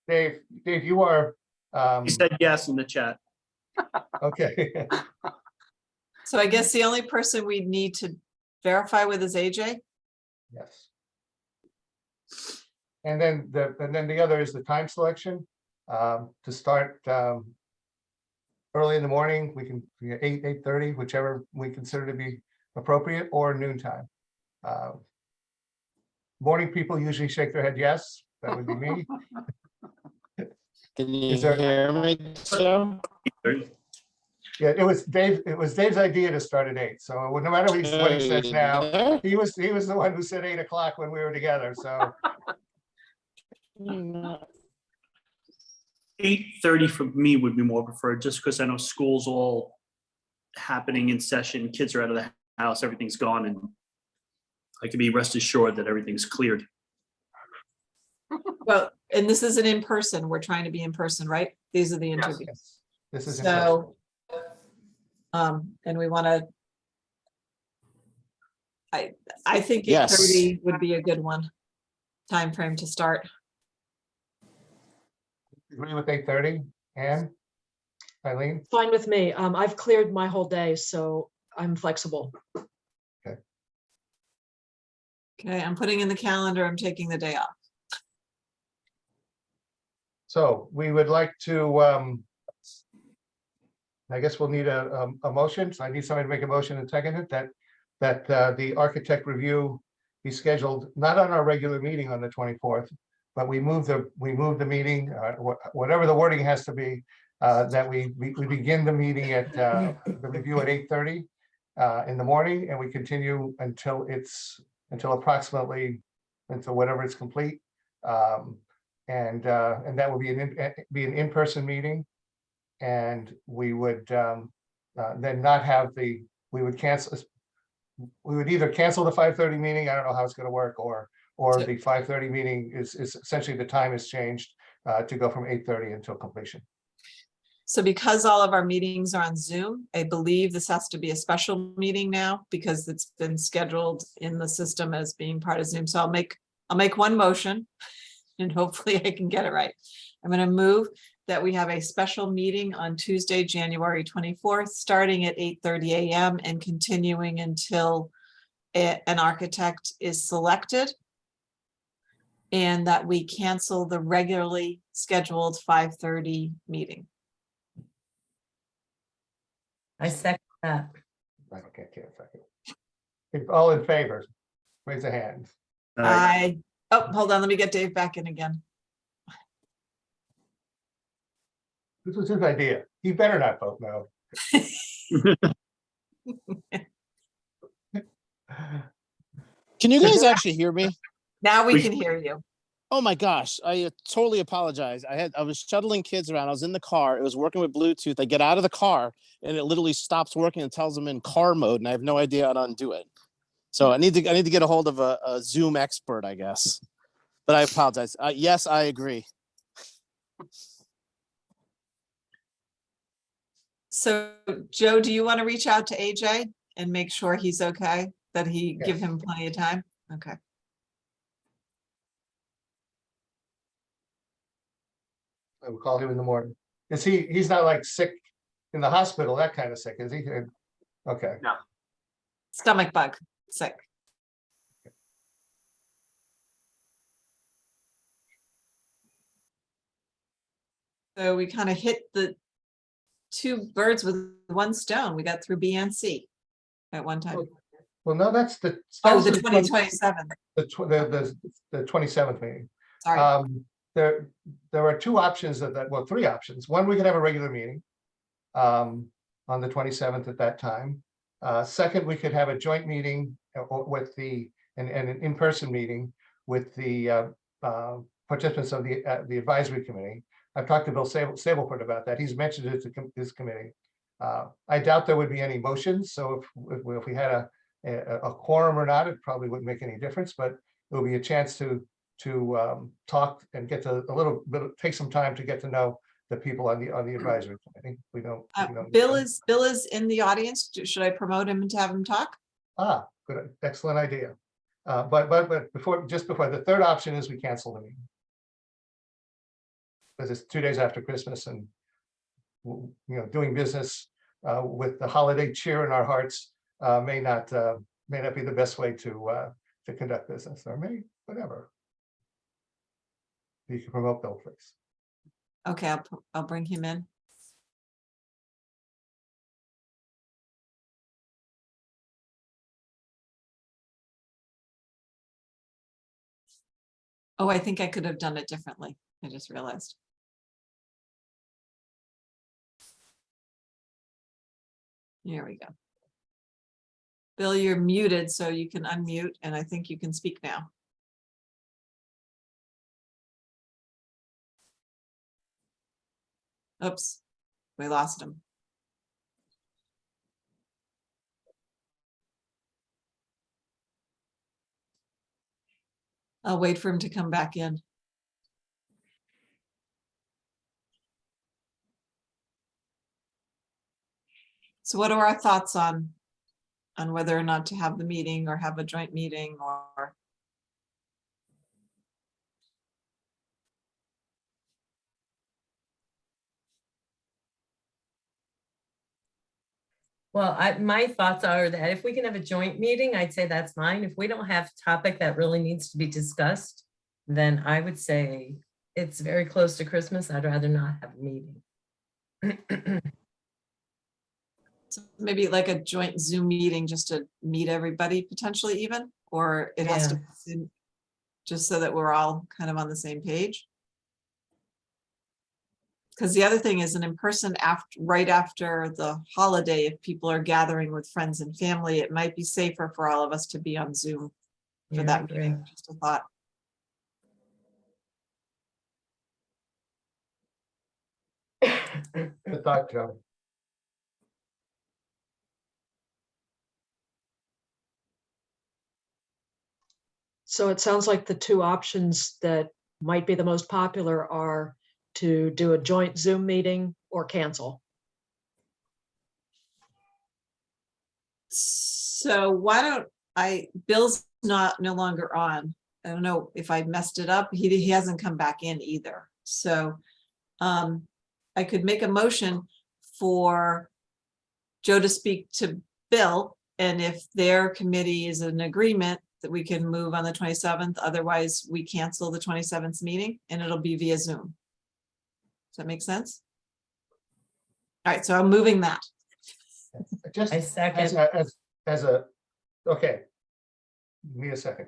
S2: Dave, you are,
S8: He said yes in the chat.
S2: okay.
S1: So I guess the only person we need to verify with his AJ?
S2: Yes. And then the other is the time selection, to start, early in the morning, we can, 8:30, whichever we consider to be appropriate, or noontime. Morning people usually shake their head yes, that would be me.
S7: Can you
S2: Is there-
S7: hear me, Joe?
S2: Yeah, it was Dave's idea to start at 8, so no matter what he says now, he was the one who said 8 o'clock when we were together, so.
S8: 8:30 for me would be more preferred, just because I know school's all happening in session, kids are out of the house, everything's gone, and I can be rest assured that everything's cleared.
S1: Well, and this isn't in person. We're trying to be in person, right? These are the
S4: Yes.
S1: interviews.
S2: Yes, this is in person.
S1: So, and we want to, I think
S7: Yes.
S1: 8:30 would be a good one. Time frame to start.
S2: Agree with 8:30, Anne? Eileen?
S6: Fine with me. I've cleared my whole day, so I'm flexible.
S1: Okay, I'm putting in the calendar. I'm taking the day off.
S2: So we would like to, I guess we'll need a motion. So I need somebody to make a motion and second it, that the architect review be scheduled, not on our regular meeting on the 24th, but we move the meeting, whatever the wording has to be, that we begin the meeting at, the review at 8:30 in the morning, and we continue until approximately, until whatever is complete. And that will be an in-person meeting. And we would then not have we would either cancel the 5:30 meeting, I don't know how it's gonna work, or the 5:30 meeting is essentially the time is changed to go from 8:30 until completion.
S1: So because all of our meetings are on Zoom, I believe this has to be a special meeting now because it's been scheduled in the system as being part of Zoom. So I'll make one motion and hopefully I can get it right. I'm going to move that we have a special meeting on Tuesday, January 24th, starting at 8:30 a.m. and continuing until an architect is selected. And that we cancel the regularly scheduled 5:30 meeting.
S5: I second that.
S2: I can't second. If all in favor, raise a hand.
S1: Hold on, let me get Dave back in again.
S2: This was his idea. He better not vote no.
S7: Can you guys actually hear me?
S1: Now we can hear you.
S7: Oh my gosh, I totally apologize. I was shuttling kids around. I was in the car. It was working with Bluetooth. I get out of the car and it literally stops working and tells them in car mode, and I have no idea how to undo it. So I need to get a hold of a Zoom expert, I guess. But I apologize. Yes, I agree.
S1: So Joe, do you want to reach out to AJ and make sure he's okay, that he give him plenty of time? Okay.
S2: I will call him in the morning. He's not like sick in the hospital, that kind of sick, is he? Okay.
S1: Stomach bug, sick. So we kind of hit the two birds with one stone. We got through B and C at one time.
S2: Well, no, that's the.
S1: Oh,
S2: that's
S1: the
S2: the
S1: 2027.
S2: The 27th meeting.
S1: Sorry.
S2: There are two options three options. One, we could have a regular meeting on the 27th at that time. Second, we could have a joint meeting with an in-person meeting with the participants of the advisory committee. I've talked to Bill Stableford about that. He's mentioned it to his committee. I doubt there would be any motions. So if we had a quorum or not, it probably wouldn't make any difference, but it would be a chance to talk and get to take some time to get to know the people on the advisory committee. We don't.
S1: Bill is in the audience. Should I promote him to have him talk?
S2: Good, excellent idea. But before the third option is we cancel the meeting. Because it's 2 days after Christmas, and doing business with the holiday cheer in our hearts may not may not be the best way to conduct business, or maybe, whatever. You can promote Bill, please.
S1: Okay, I'll bring him in. Oh, I think I could have done it differently. I just realized. Here we go. Bill, you're muted, so you can unmute, and I think you can speak now. Oops, we lost him. I'll wait for him to come back in. So what are our thoughts on whether or not to have the meeting or have a joint meeting or?
S5: Well, my thoughts are that if we can have a joint meeting, I'd say that's fine. If we don't have a topic that really needs to be discussed, then I would say it's very close to Christmas. I'd rather not have a meeting.
S1: So maybe like a joint Zoom meeting just to meet everybody potentially even, or it has to be Zoom, just so that we're all kind of on the same page. Because the other thing is an in-person right after the holiday, if people are gathering with friends and family, it might be safer for all of us to be on Zoom for
S5: Yeah, I
S1: that
S5: agree.
S1: meeting. Just a thought.
S2: Good thought, Joe.
S6: So it sounds like the two options that might be the most popular are to do a joint Zoom meeting or cancel.
S1: So why don't Bill's no longer on. I don't know if I messed it up. He hasn't come back in either. So I could make a motion for Joe to speak to Bill, and if their committee is in agreement that we can move on the 27th, otherwise we cancel the 27th meeting and it'll be via Zoom. Does that make sense? All right, so I'm moving that.
S2: Just
S5: I
S2: as
S5: second.
S2: okay. Give me a second.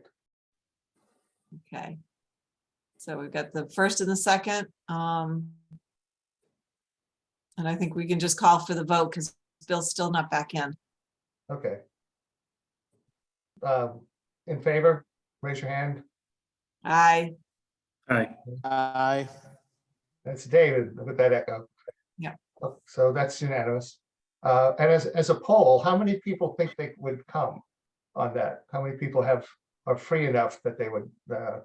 S1: Okay. So we've got the first and the second. And I think we can just call for the vote because Bill's still not back in.
S2: Okay. In favor, raise your hand.
S1: Aye.
S8: Aye.
S2: That's David with that echo.
S1: Yeah.
S2: So that's unanimous. And as a poll, how many people think they would come on that? How many people are free enough that they would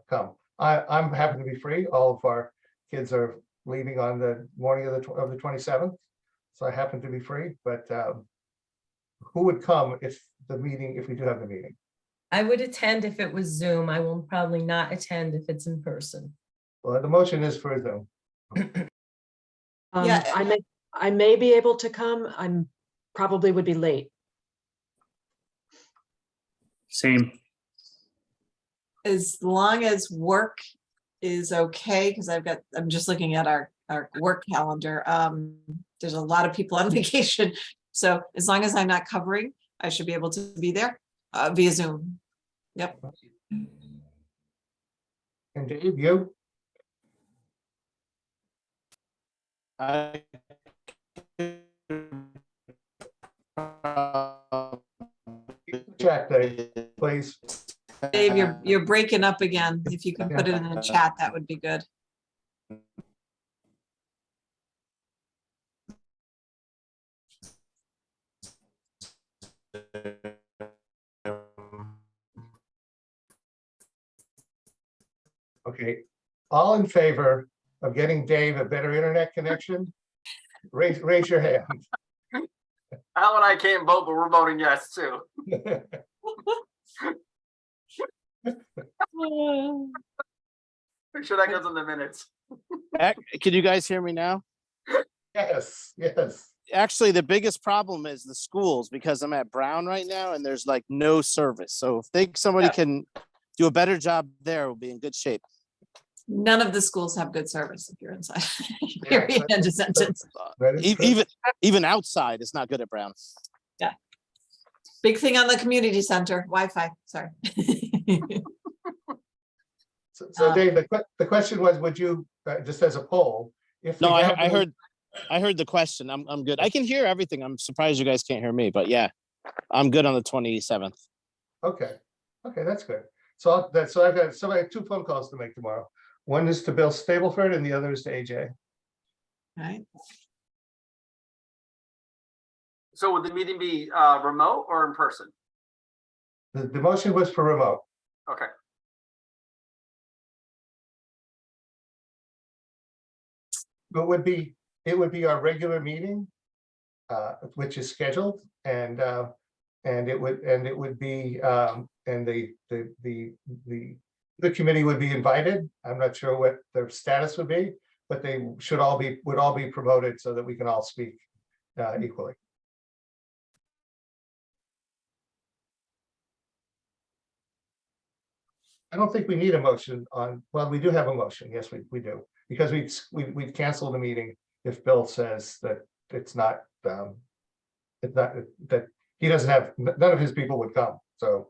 S2: come? I'm happy to be free. All of our kids are leaving on the morning of the 27th. So I happen to be free, but who would come if we do have the meeting?
S5: I would attend if it was Zoom. I will probably not attend if it's in person.
S2: Well, the motion is for Zoom.
S1: Yeah.
S6: I may be able to come. I'm probably would be late.
S8: Same.
S1: As long as work is okay, because I'm just looking at our work calendar. There's a lot of people on vacation. So as long as I'm not covering, I should be able to be there via Zoom. Yep.
S2: And Dave, you? Chat, Dave, please.
S1: Dave, you're breaking up again. If you can put it in the chat, that would be good.
S2: Okay, all in favor of getting Dave a better internet connection? Raise your hand.
S4: Al and I can't vote, but we're voting yes too. Make sure that goes in the minutes.
S7: Can you guys hear me now?
S2: Yes.
S7: Actually, the biggest problem is the schools, because I'm at Brown right now and there's like no service. So if somebody
S1: Yeah.
S7: can do a better job there, we'll be in good shape.
S1: None of the schools have good service if you're inside.
S2: Yeah.
S1: Period, end of sentence.
S2: That is true.
S7: Even outside, it's not good at Brown.
S1: Big thing on the community center, Wi-Fi, sorry.
S2: So Dave, the question was, would you, just as a poll, if we
S7: No,
S2: have
S7: I heard the question. I'm good. I can hear everything. I'm surprised you guys can't hear me, but yeah, I'm good on the 27th.
S2: Okay, that's good. So I have 2 phone calls to make tomorrow. One is to Bill Stableford and the other is to AJ.
S1: Right,
S4: So would the meeting be remote or in person?
S2: The motion was for remote.
S4: Okay.
S2: It would be our regular meeting, which is scheduled, and it would be, and the committee would be invited. I'm not sure what their status would be, but they would all be promoted so that we can all speak equally. I don't think we need a motion on, well, we do have a motion. Yes, we do. Because we'd cancel the meeting if Bill says that it's not, that he doesn't have, none of his people would come. So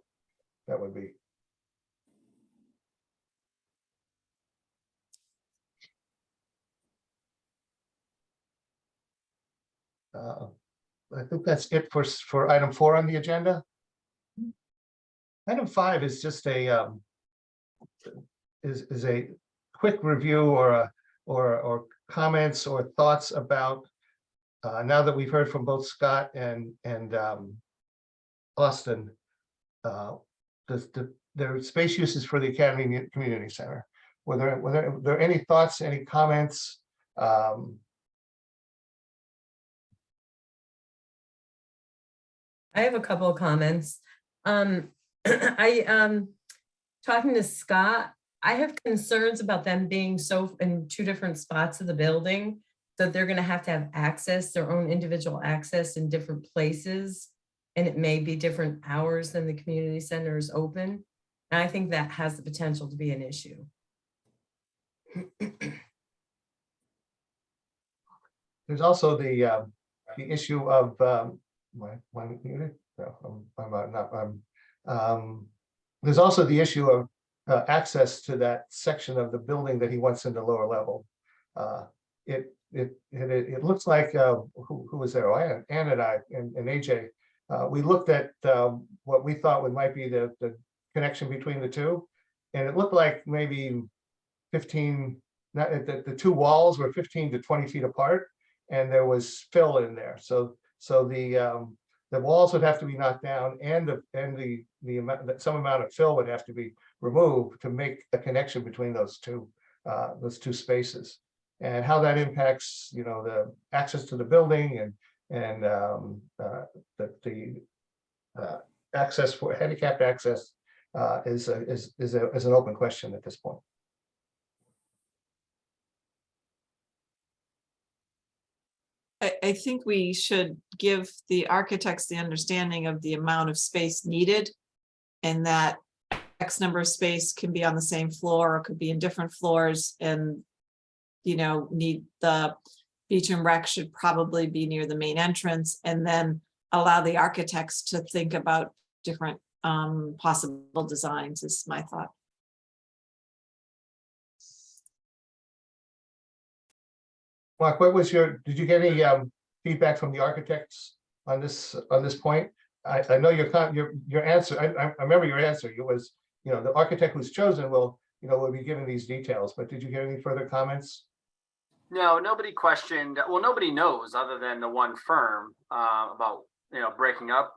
S2: that would be. I think that's it for item 4 on the agenda. Item 5 is just a is a quick review or comments or thoughts about now that we've heard from both Scott and Austin, their space uses for the Academy Community Center. Were there any thoughts, any comments?
S5: I have a couple of comments. Talking to Scott, I have concerns about them being so in 2 different spots of the building, that they're going to have access, their own individual access in different places. And it may be different hours than the community center is open. And I think that has the potential to be an issue.
S2: There's also the issue of there's also the issue of access to that section of the building that he wants in the lower level. It looks like who was there? Oh, Ann and I and AJ. We looked at what we thought might be the connection between the two, and it looked like maybe 15. The 2 walls were 15 to 20 feet apart, and there was fill in there. So the walls would have to be knocked down, and the amount that some amount of fill would have to be removed to make a connection between those two spaces. And how that impacts, the access to the building and the access for handicapped access is an open question at this point.
S1: I think we should give the architects the understanding of the amount of space needed, and that X number of space can be on the same floor or could be in different floors, and need the beach and rec should probably be near the main entrance, and then allow the architects to think about different possible designs is my thought.
S2: Mark, did you get any feedback from the architects on this point? I know your answer. I remember your answer. It was, the architect who's chosen will be given these details. But did you get any further comments?
S4: No, nobody questioned. Well, nobody knows other than the one firm about breaking up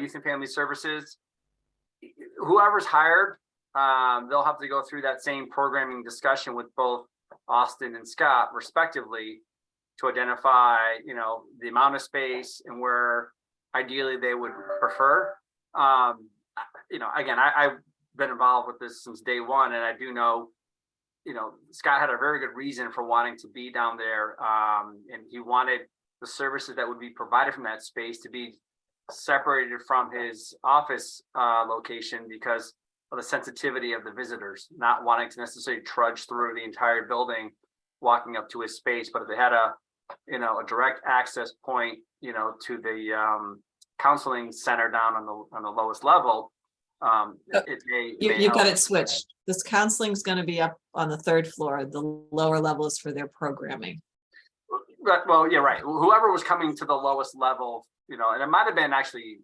S4: youth and family services. Whoever's hired, they'll have to go through that same programming discussion with both Austin and Scott respectively to identify the amount of space and where ideally they would prefer. Again, I've been involved with this since day one, and I do know Scott had a very good reason for wanting to be down there, and he wanted the services that would be provided from that space to be separated from his office location because of the sensitivity of the visitors, not wanting to necessarily trudge through the entire building, walking up to his space. But if they had a direct access point, to the counseling center down on the lowest level, it may
S1: You got
S4: help.
S1: it switched. This counseling is going to be up on the 3rd floor. The lower level is for their programming.
S4: Right, well, yeah, right. Whoever was coming to the lowest level, and it might have been actually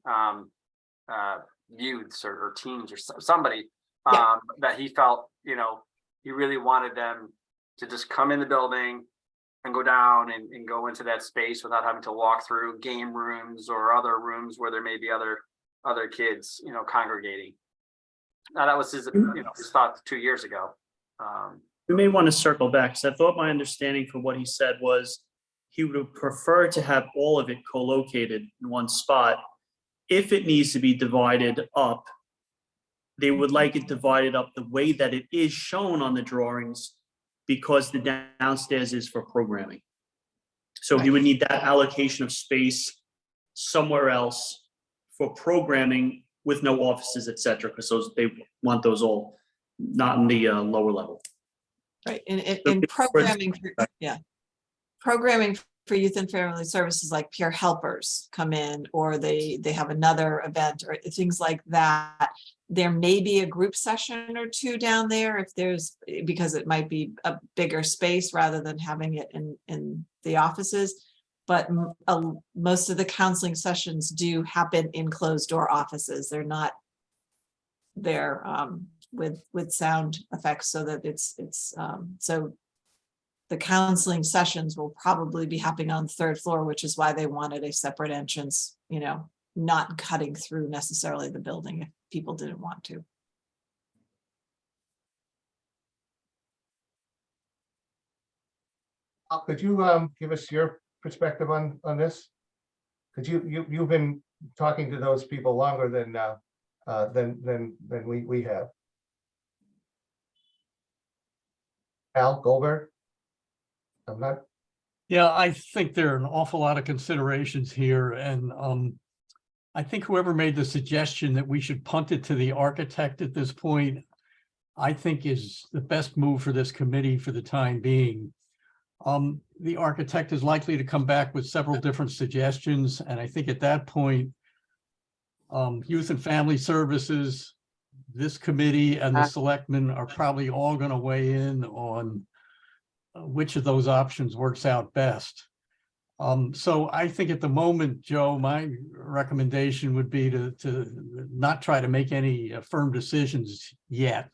S4: youths or teens or somebody
S1: Yeah.
S4: that he felt, he really wanted them to just come in the building and go down and go into that space without having to walk through game rooms or other rooms where there may be other kids, congregating. Now that was his thought 2 years ago.
S8: We may want to circle back, because I thought my understanding from what he said was he would prefer to have all of it co-located in one spot. If it needs to be divided up, they would like it divided up the way that it is shown on the drawings, because the downstairs is for programming. So he would need that allocation of space somewhere else for programming with no offices, et cetera, because they want those all not in the lower level.
S1: Right, and programming, programming for youth and family services, like peer helpers come in, or they have another event or things like that. There may be a group session or two down there if there's, because it might be a bigger space rather than having it in the offices. But most of the counseling sessions do happen in closed door offices. They're not there with sound effects, so that it's so the counseling sessions will probably be happening on the 3rd floor, which is why they wanted a separate entrance, not cutting through necessarily the building if people didn't want to.
S2: Could you give us your perspective on this? Because you've been talking to those people longer than we have. Al Goldberg? I'm not.
S3: Yeah, I think there are an awful lot of considerations here, and I think whoever made the suggestion that we should punt it to the architect at this point, I think is the best move for this committee for the time being. The architect is likely to come back with several different suggestions, and I think at that point, Youth and Family Services, this committee, and the selectmen are probably all going to weigh in on which of those options works out best. So I think at the moment, Joe, my recommendation would be to not try to make any firm decisions yet.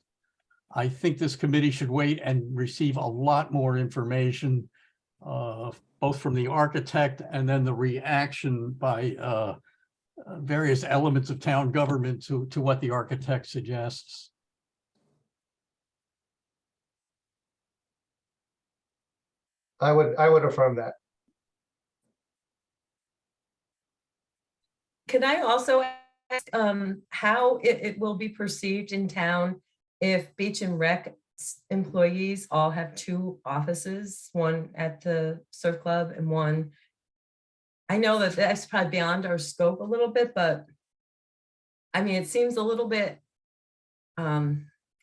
S3: I think this committee should wait and receive a lot more information, both from the architect and then the reaction by various elements of town government to what the architect suggests.
S2: I would affirm that.
S5: Can I also ask how it will be perceived in town if Beach and Rec employees all have 2 offices, one at the surf club and one? I know that that's probably beyond our scope a little bit, but I mean, it seems a little bit, I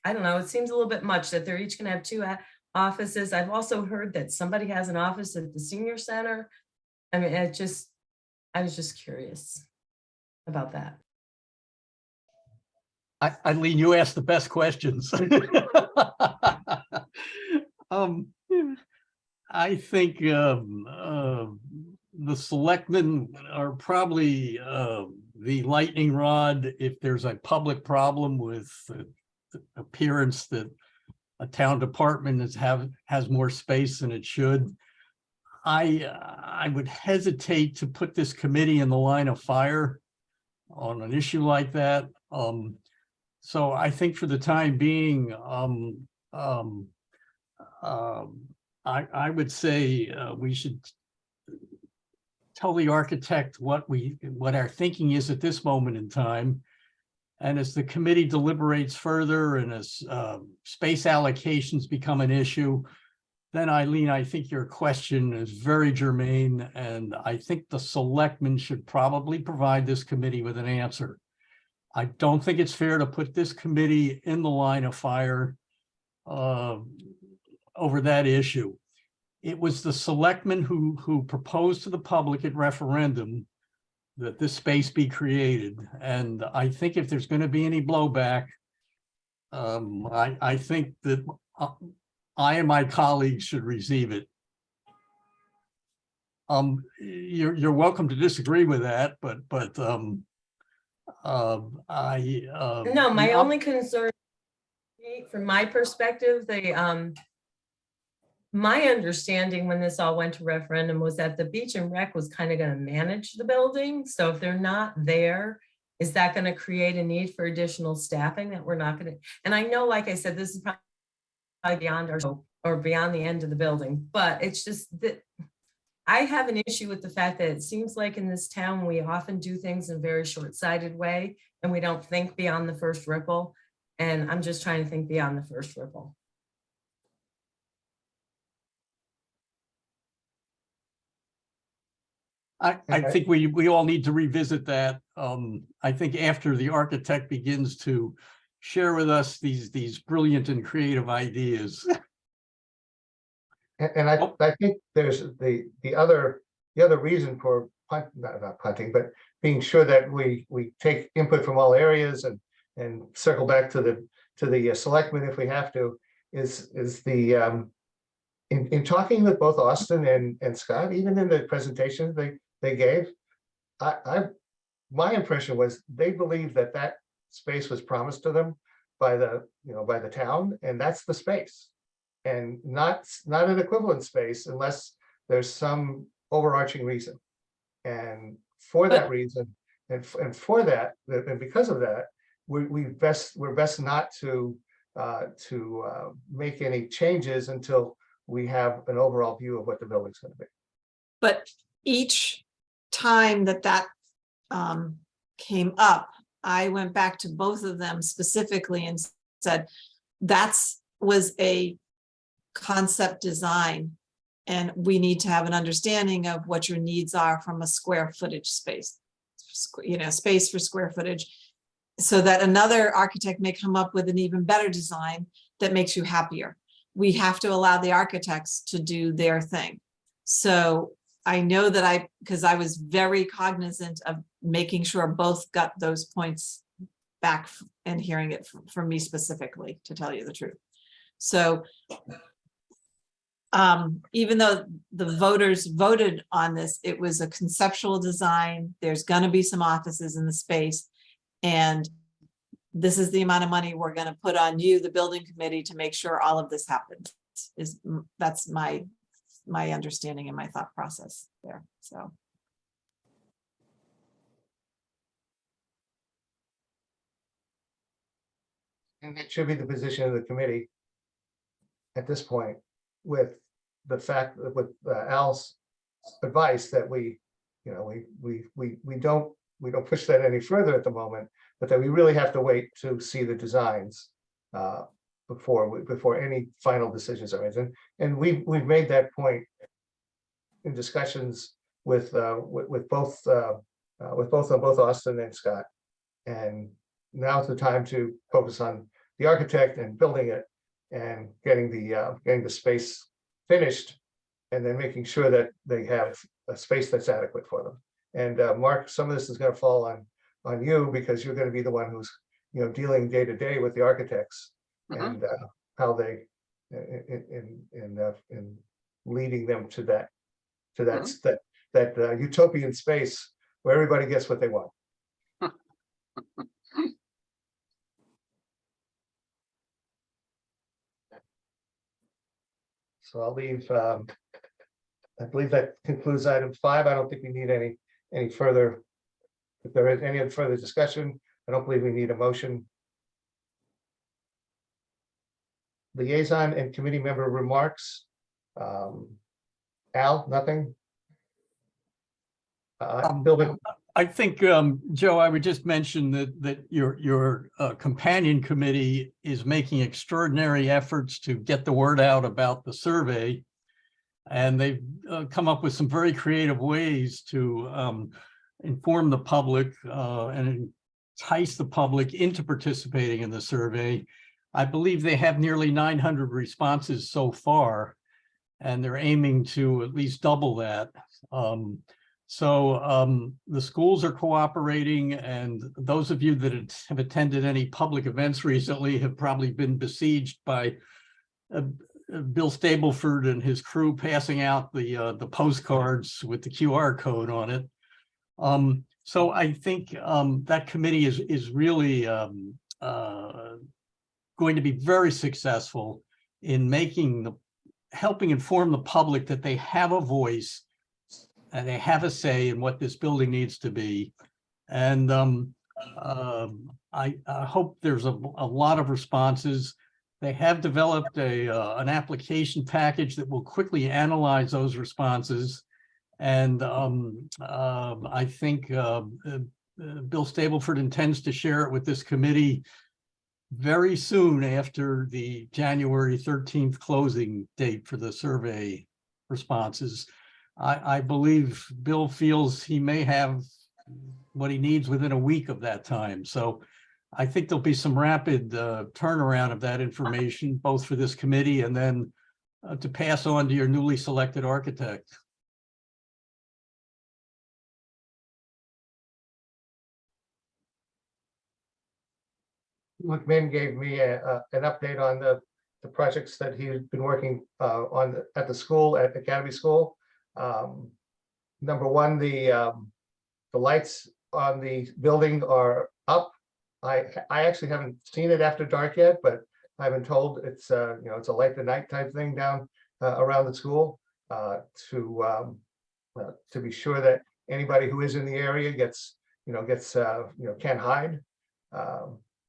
S5: don't know, it seems a little bit much that they're each gonna have 2 offices. I've also heard that somebody has an office at the senior center. I mean, I was just curious about that.
S3: Eileen, you asked the best questions. I think the selectmen are probably the lightning rod if there's a public problem with the appearance that a town department has more space than it should. I would hesitate to put this committee in the line of fire on an issue like that. So I think for the time being, I would say we should tell the architect what our thinking is at this moment in time. And as the committee deliberates further and as space allocations become an issue, then Eileen, I think your question is very germane, and I think the selectmen should probably provide this committee with an answer. I don't think it's fair to put this committee in the line of fire over that issue. It was the selectmen who proposed to the public at referendum that this space be created. And I think if there's going to be any blowback, I think that I and my colleagues should receive it. You're welcome to disagree with that, but
S5: No, my only concern from my perspective, my understanding when this all went to referendum was that the Beach and Rec was kind of going to manage the building. So if they're not there, is that going to create a need for additional staffing that we're not going to? And I know, like I said, this is probably beyond our or beyond the end of the building, but it's just that I have an issue with the fact that it seems like in this town, we often do things in a very short-sighted way and we don't think beyond the first ripple. And I'm just trying to think beyond the first ripple.
S3: I think we all need to revisit that. I think after the architect begins to share with us these brilliant and creative ideas.
S2: And I think there's the other reason for not punting, but being sure that we take input from all areas and circle back to the selectmen if we have to, is the in talking with both Austin and Scott, even in the presentation they gave, my impression was they believed that space was promised to them by the town, and that's the space, and not an equivalent space unless there's some overarching reason. And for that reason, and for that, and because of that, we're best not to make any changes until we have an overall view of what the building's going to be. But
S1: each time that came up, I went back to both of them specifically and said, was a concept design, and we need to have an understanding of what your needs are from a square footage space, space for square footage, so that another architect may come up with an even better design that makes you happier. We have to allow the architects to do their thing. So I know that because I was very cognizant of making sure both got those points back and hearing it from me specifically, to tell you the truth. So even though the voters voted on this, it was a conceptual design. There's going to be some offices in the space, and this is the amount of money we're going to put on you, the building committee, to make sure all of this happens. That's my understanding and my thought process there. So.
S2: And it should be the position of the committee at this point, with the fact that with Al's advice that we don't push that any further at the moment, but that we really have to wait to see the designs before any final decisions are made. And we've made that point in discussions with both Austin and Scott. And now's the time to focus on the architect and building it and getting the space finished, and then making sure that they have a space that's adequate for them. And Mark, some of this is going to fall on you, because you're going to be the one who's dealing day to day with the architects and how they in leading them to that utopian space where everybody gets what they want. So I'll leave. I believe that concludes item 5. I don't think we need any further. If there is any further discussion, I don't believe we need a motion. Liaison and committee member remarks. Al, nothing. Building.
S3: I think, Joe, I would just mention that your companion committee is making extraordinary efforts to get the word out about the survey. And they've come up with some very creative ways to inform the public and entice the public into participating in the survey. I believe they have nearly 900 responses so far, and they're aiming to at least double that. So the schools are cooperating, and those of you that have attended any public events recently have probably been besieged by Bill Stableford and his crew passing out the postcards with the QR code on it. So I think that committee is really going to be very successful in helping inform the public that they have a voice and they have a say in what this building needs to be. And I hope there's a lot of responses. They have developed an application package that will quickly analyze those responses. And I think Bill Stableford intends to share it with this committee very soon after the January 13th closing date for the survey responses. I believe Bill feels he may have what he needs within a week of that time. So I think there'll be some rapid turnaround of that information, both for this committee and then to pass on to your newly selected architect.
S2: McMinn gave me an update on the projects that he's been working on at the school, at Academy School. Number one, the lights on the building are up. I actually haven't seen it after dark yet, but I've been told it's it's a light the night type thing down around the school to be sure that anybody who is in the area gets can't hide.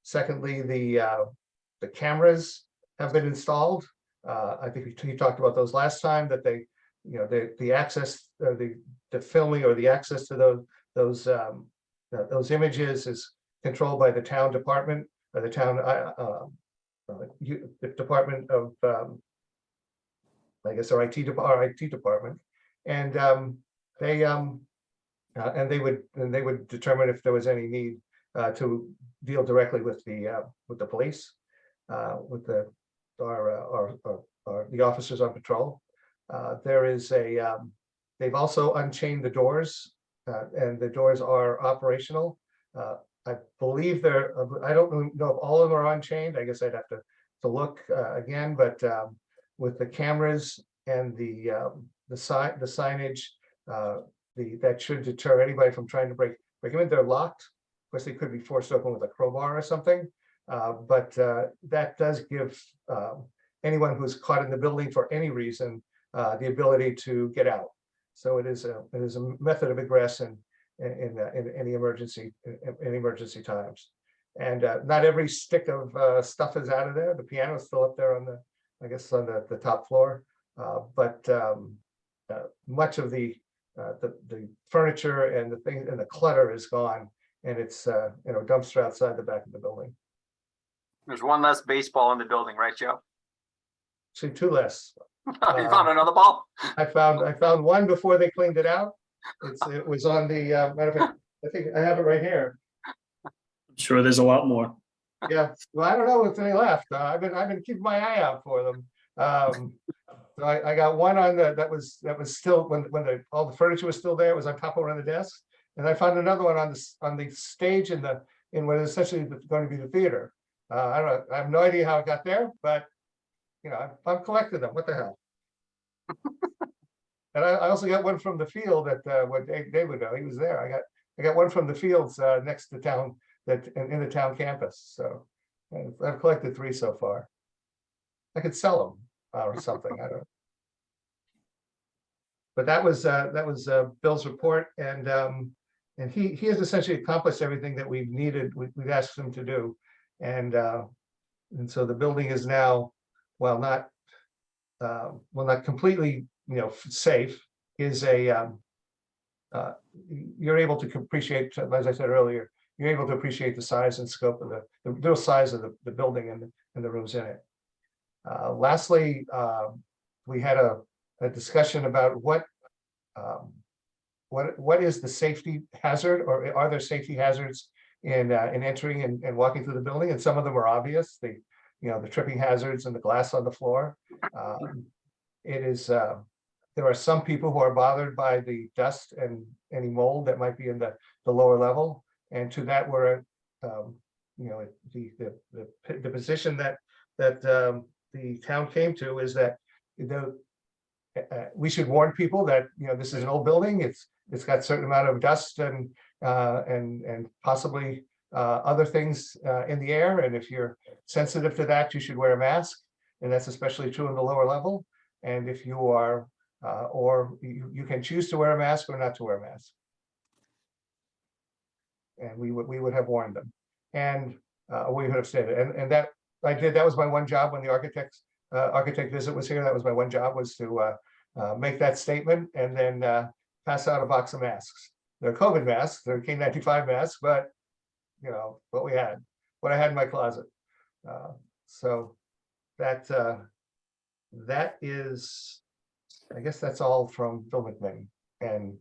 S2: Secondly, the cameras have been installed. I think he talked about those last time, that they, the access, the filming or the access to those images is controlled by the town department, or the town the department of I guess our IT department, and they would determine if there was any need to deal directly with the police, with the officers on patrol. There is they've also unchained the doors, and the doors are operational. I believe I don't know if all of them are unchained. I guess I'd have to look again, but with the cameras and the signage, that should deter anybody from trying to break them in. They're locked. Of course, they could be forced open with a crowbar or something, but that does give anyone who's caught in the building for any reason the ability to get out. So it is a method of egress in any emergency times. And not every stick of stuff is out of there. The piano is still up there on the top floor, but much of the furniture and the things and the clutter is gone, and it's dumpster outside the back of the building.
S4: There's one less baseball in the building, right, Joe?
S2: Actually, two less.
S4: You found another ball?
S2: I found one before they cleaned it out. It was on the matter of fact, I think I have it right here.
S8: I'm sure there's a lot more.
S2: Yeah, well, I don't know if any left. I've been keeping my eye out for them. So I got one on that was still when all the furniture was still there. It was on top of one of the desks, and I found another one on the stage in what is essentially going to be the theater. I don't know. I have no idea how it got there, but I've collected them. What the hell? And I also got one from the field at what Dave would know. He was there. I got one from the fields next to town, that in the town campus. So I've collected 3 so far. I could sell them or something. I don't know. But that was Bill's report, and he has essentially accomplished everything that we've needed. We've asked him to do, and so the building is now, while not completely safe, is a you're able to appreciate, as I said earlier, you're able to appreciate the size and scope of the real size of the building and the rooms in it. Lastly, we had a discussion about what is the safety hazard, or are there safety hazards in entering and walking through the building? And some of them are obvious. The tripping hazards and the glass on the floor. It is there are some people who are bothered by the dust and any mold that might be in the lower level, and to that we're the position that the town came to is that we should warn people that this is an old building. It's got a certain amount of dust and possibly other things in the air, and if you're sensitive to that, you should wear a mask, and that's especially true in the lower level. And if you are or you can choose to wear a mask or not to wear a mask, and we would have warned them, and we would have said it, and that I did. That was my one job when the architect visit was here. That was my one job, was to make that statement and then pass out a box of masks. They're COVID masks, they're K95 masks, but what I had in my closet. So that is, I guess that's all from Bill McMahon and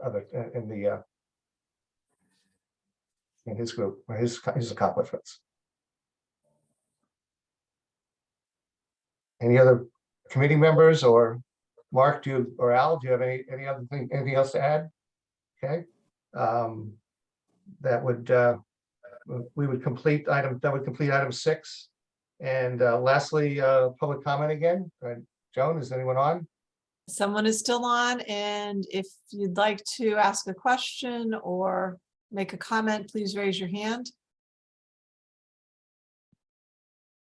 S2: other in his group, or his accomplishments. Any other committee members, or Mark, or Al, do you have anything else to add? Okay, that would we would complete item 6. And lastly, public comment again. Joan, is anyone on?
S1: Someone is still on, and if you'd like to ask a question or make a comment, please raise your hand.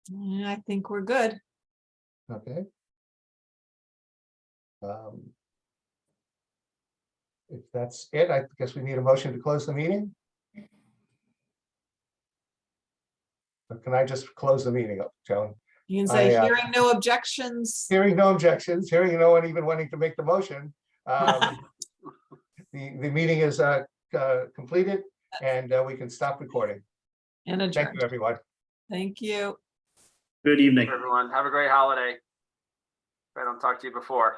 S1: Yeah, I think we're good.
S2: Okay. If that's it, I guess we need a motion to close the meeting. Or can I just close the meeting up, Joan?
S1: You can say,
S2: I,
S1: hearing no objections.
S2: Hearing no objections, hearing no one even wanting to make the motion, the meeting is completed, and we can stop recording.
S1: And
S2: Thank
S1: adjourned.
S2: you, everyone.
S1: Thank you.
S8: Good evening.
S4: Everyone, have a great holiday. If I don't talk to you before.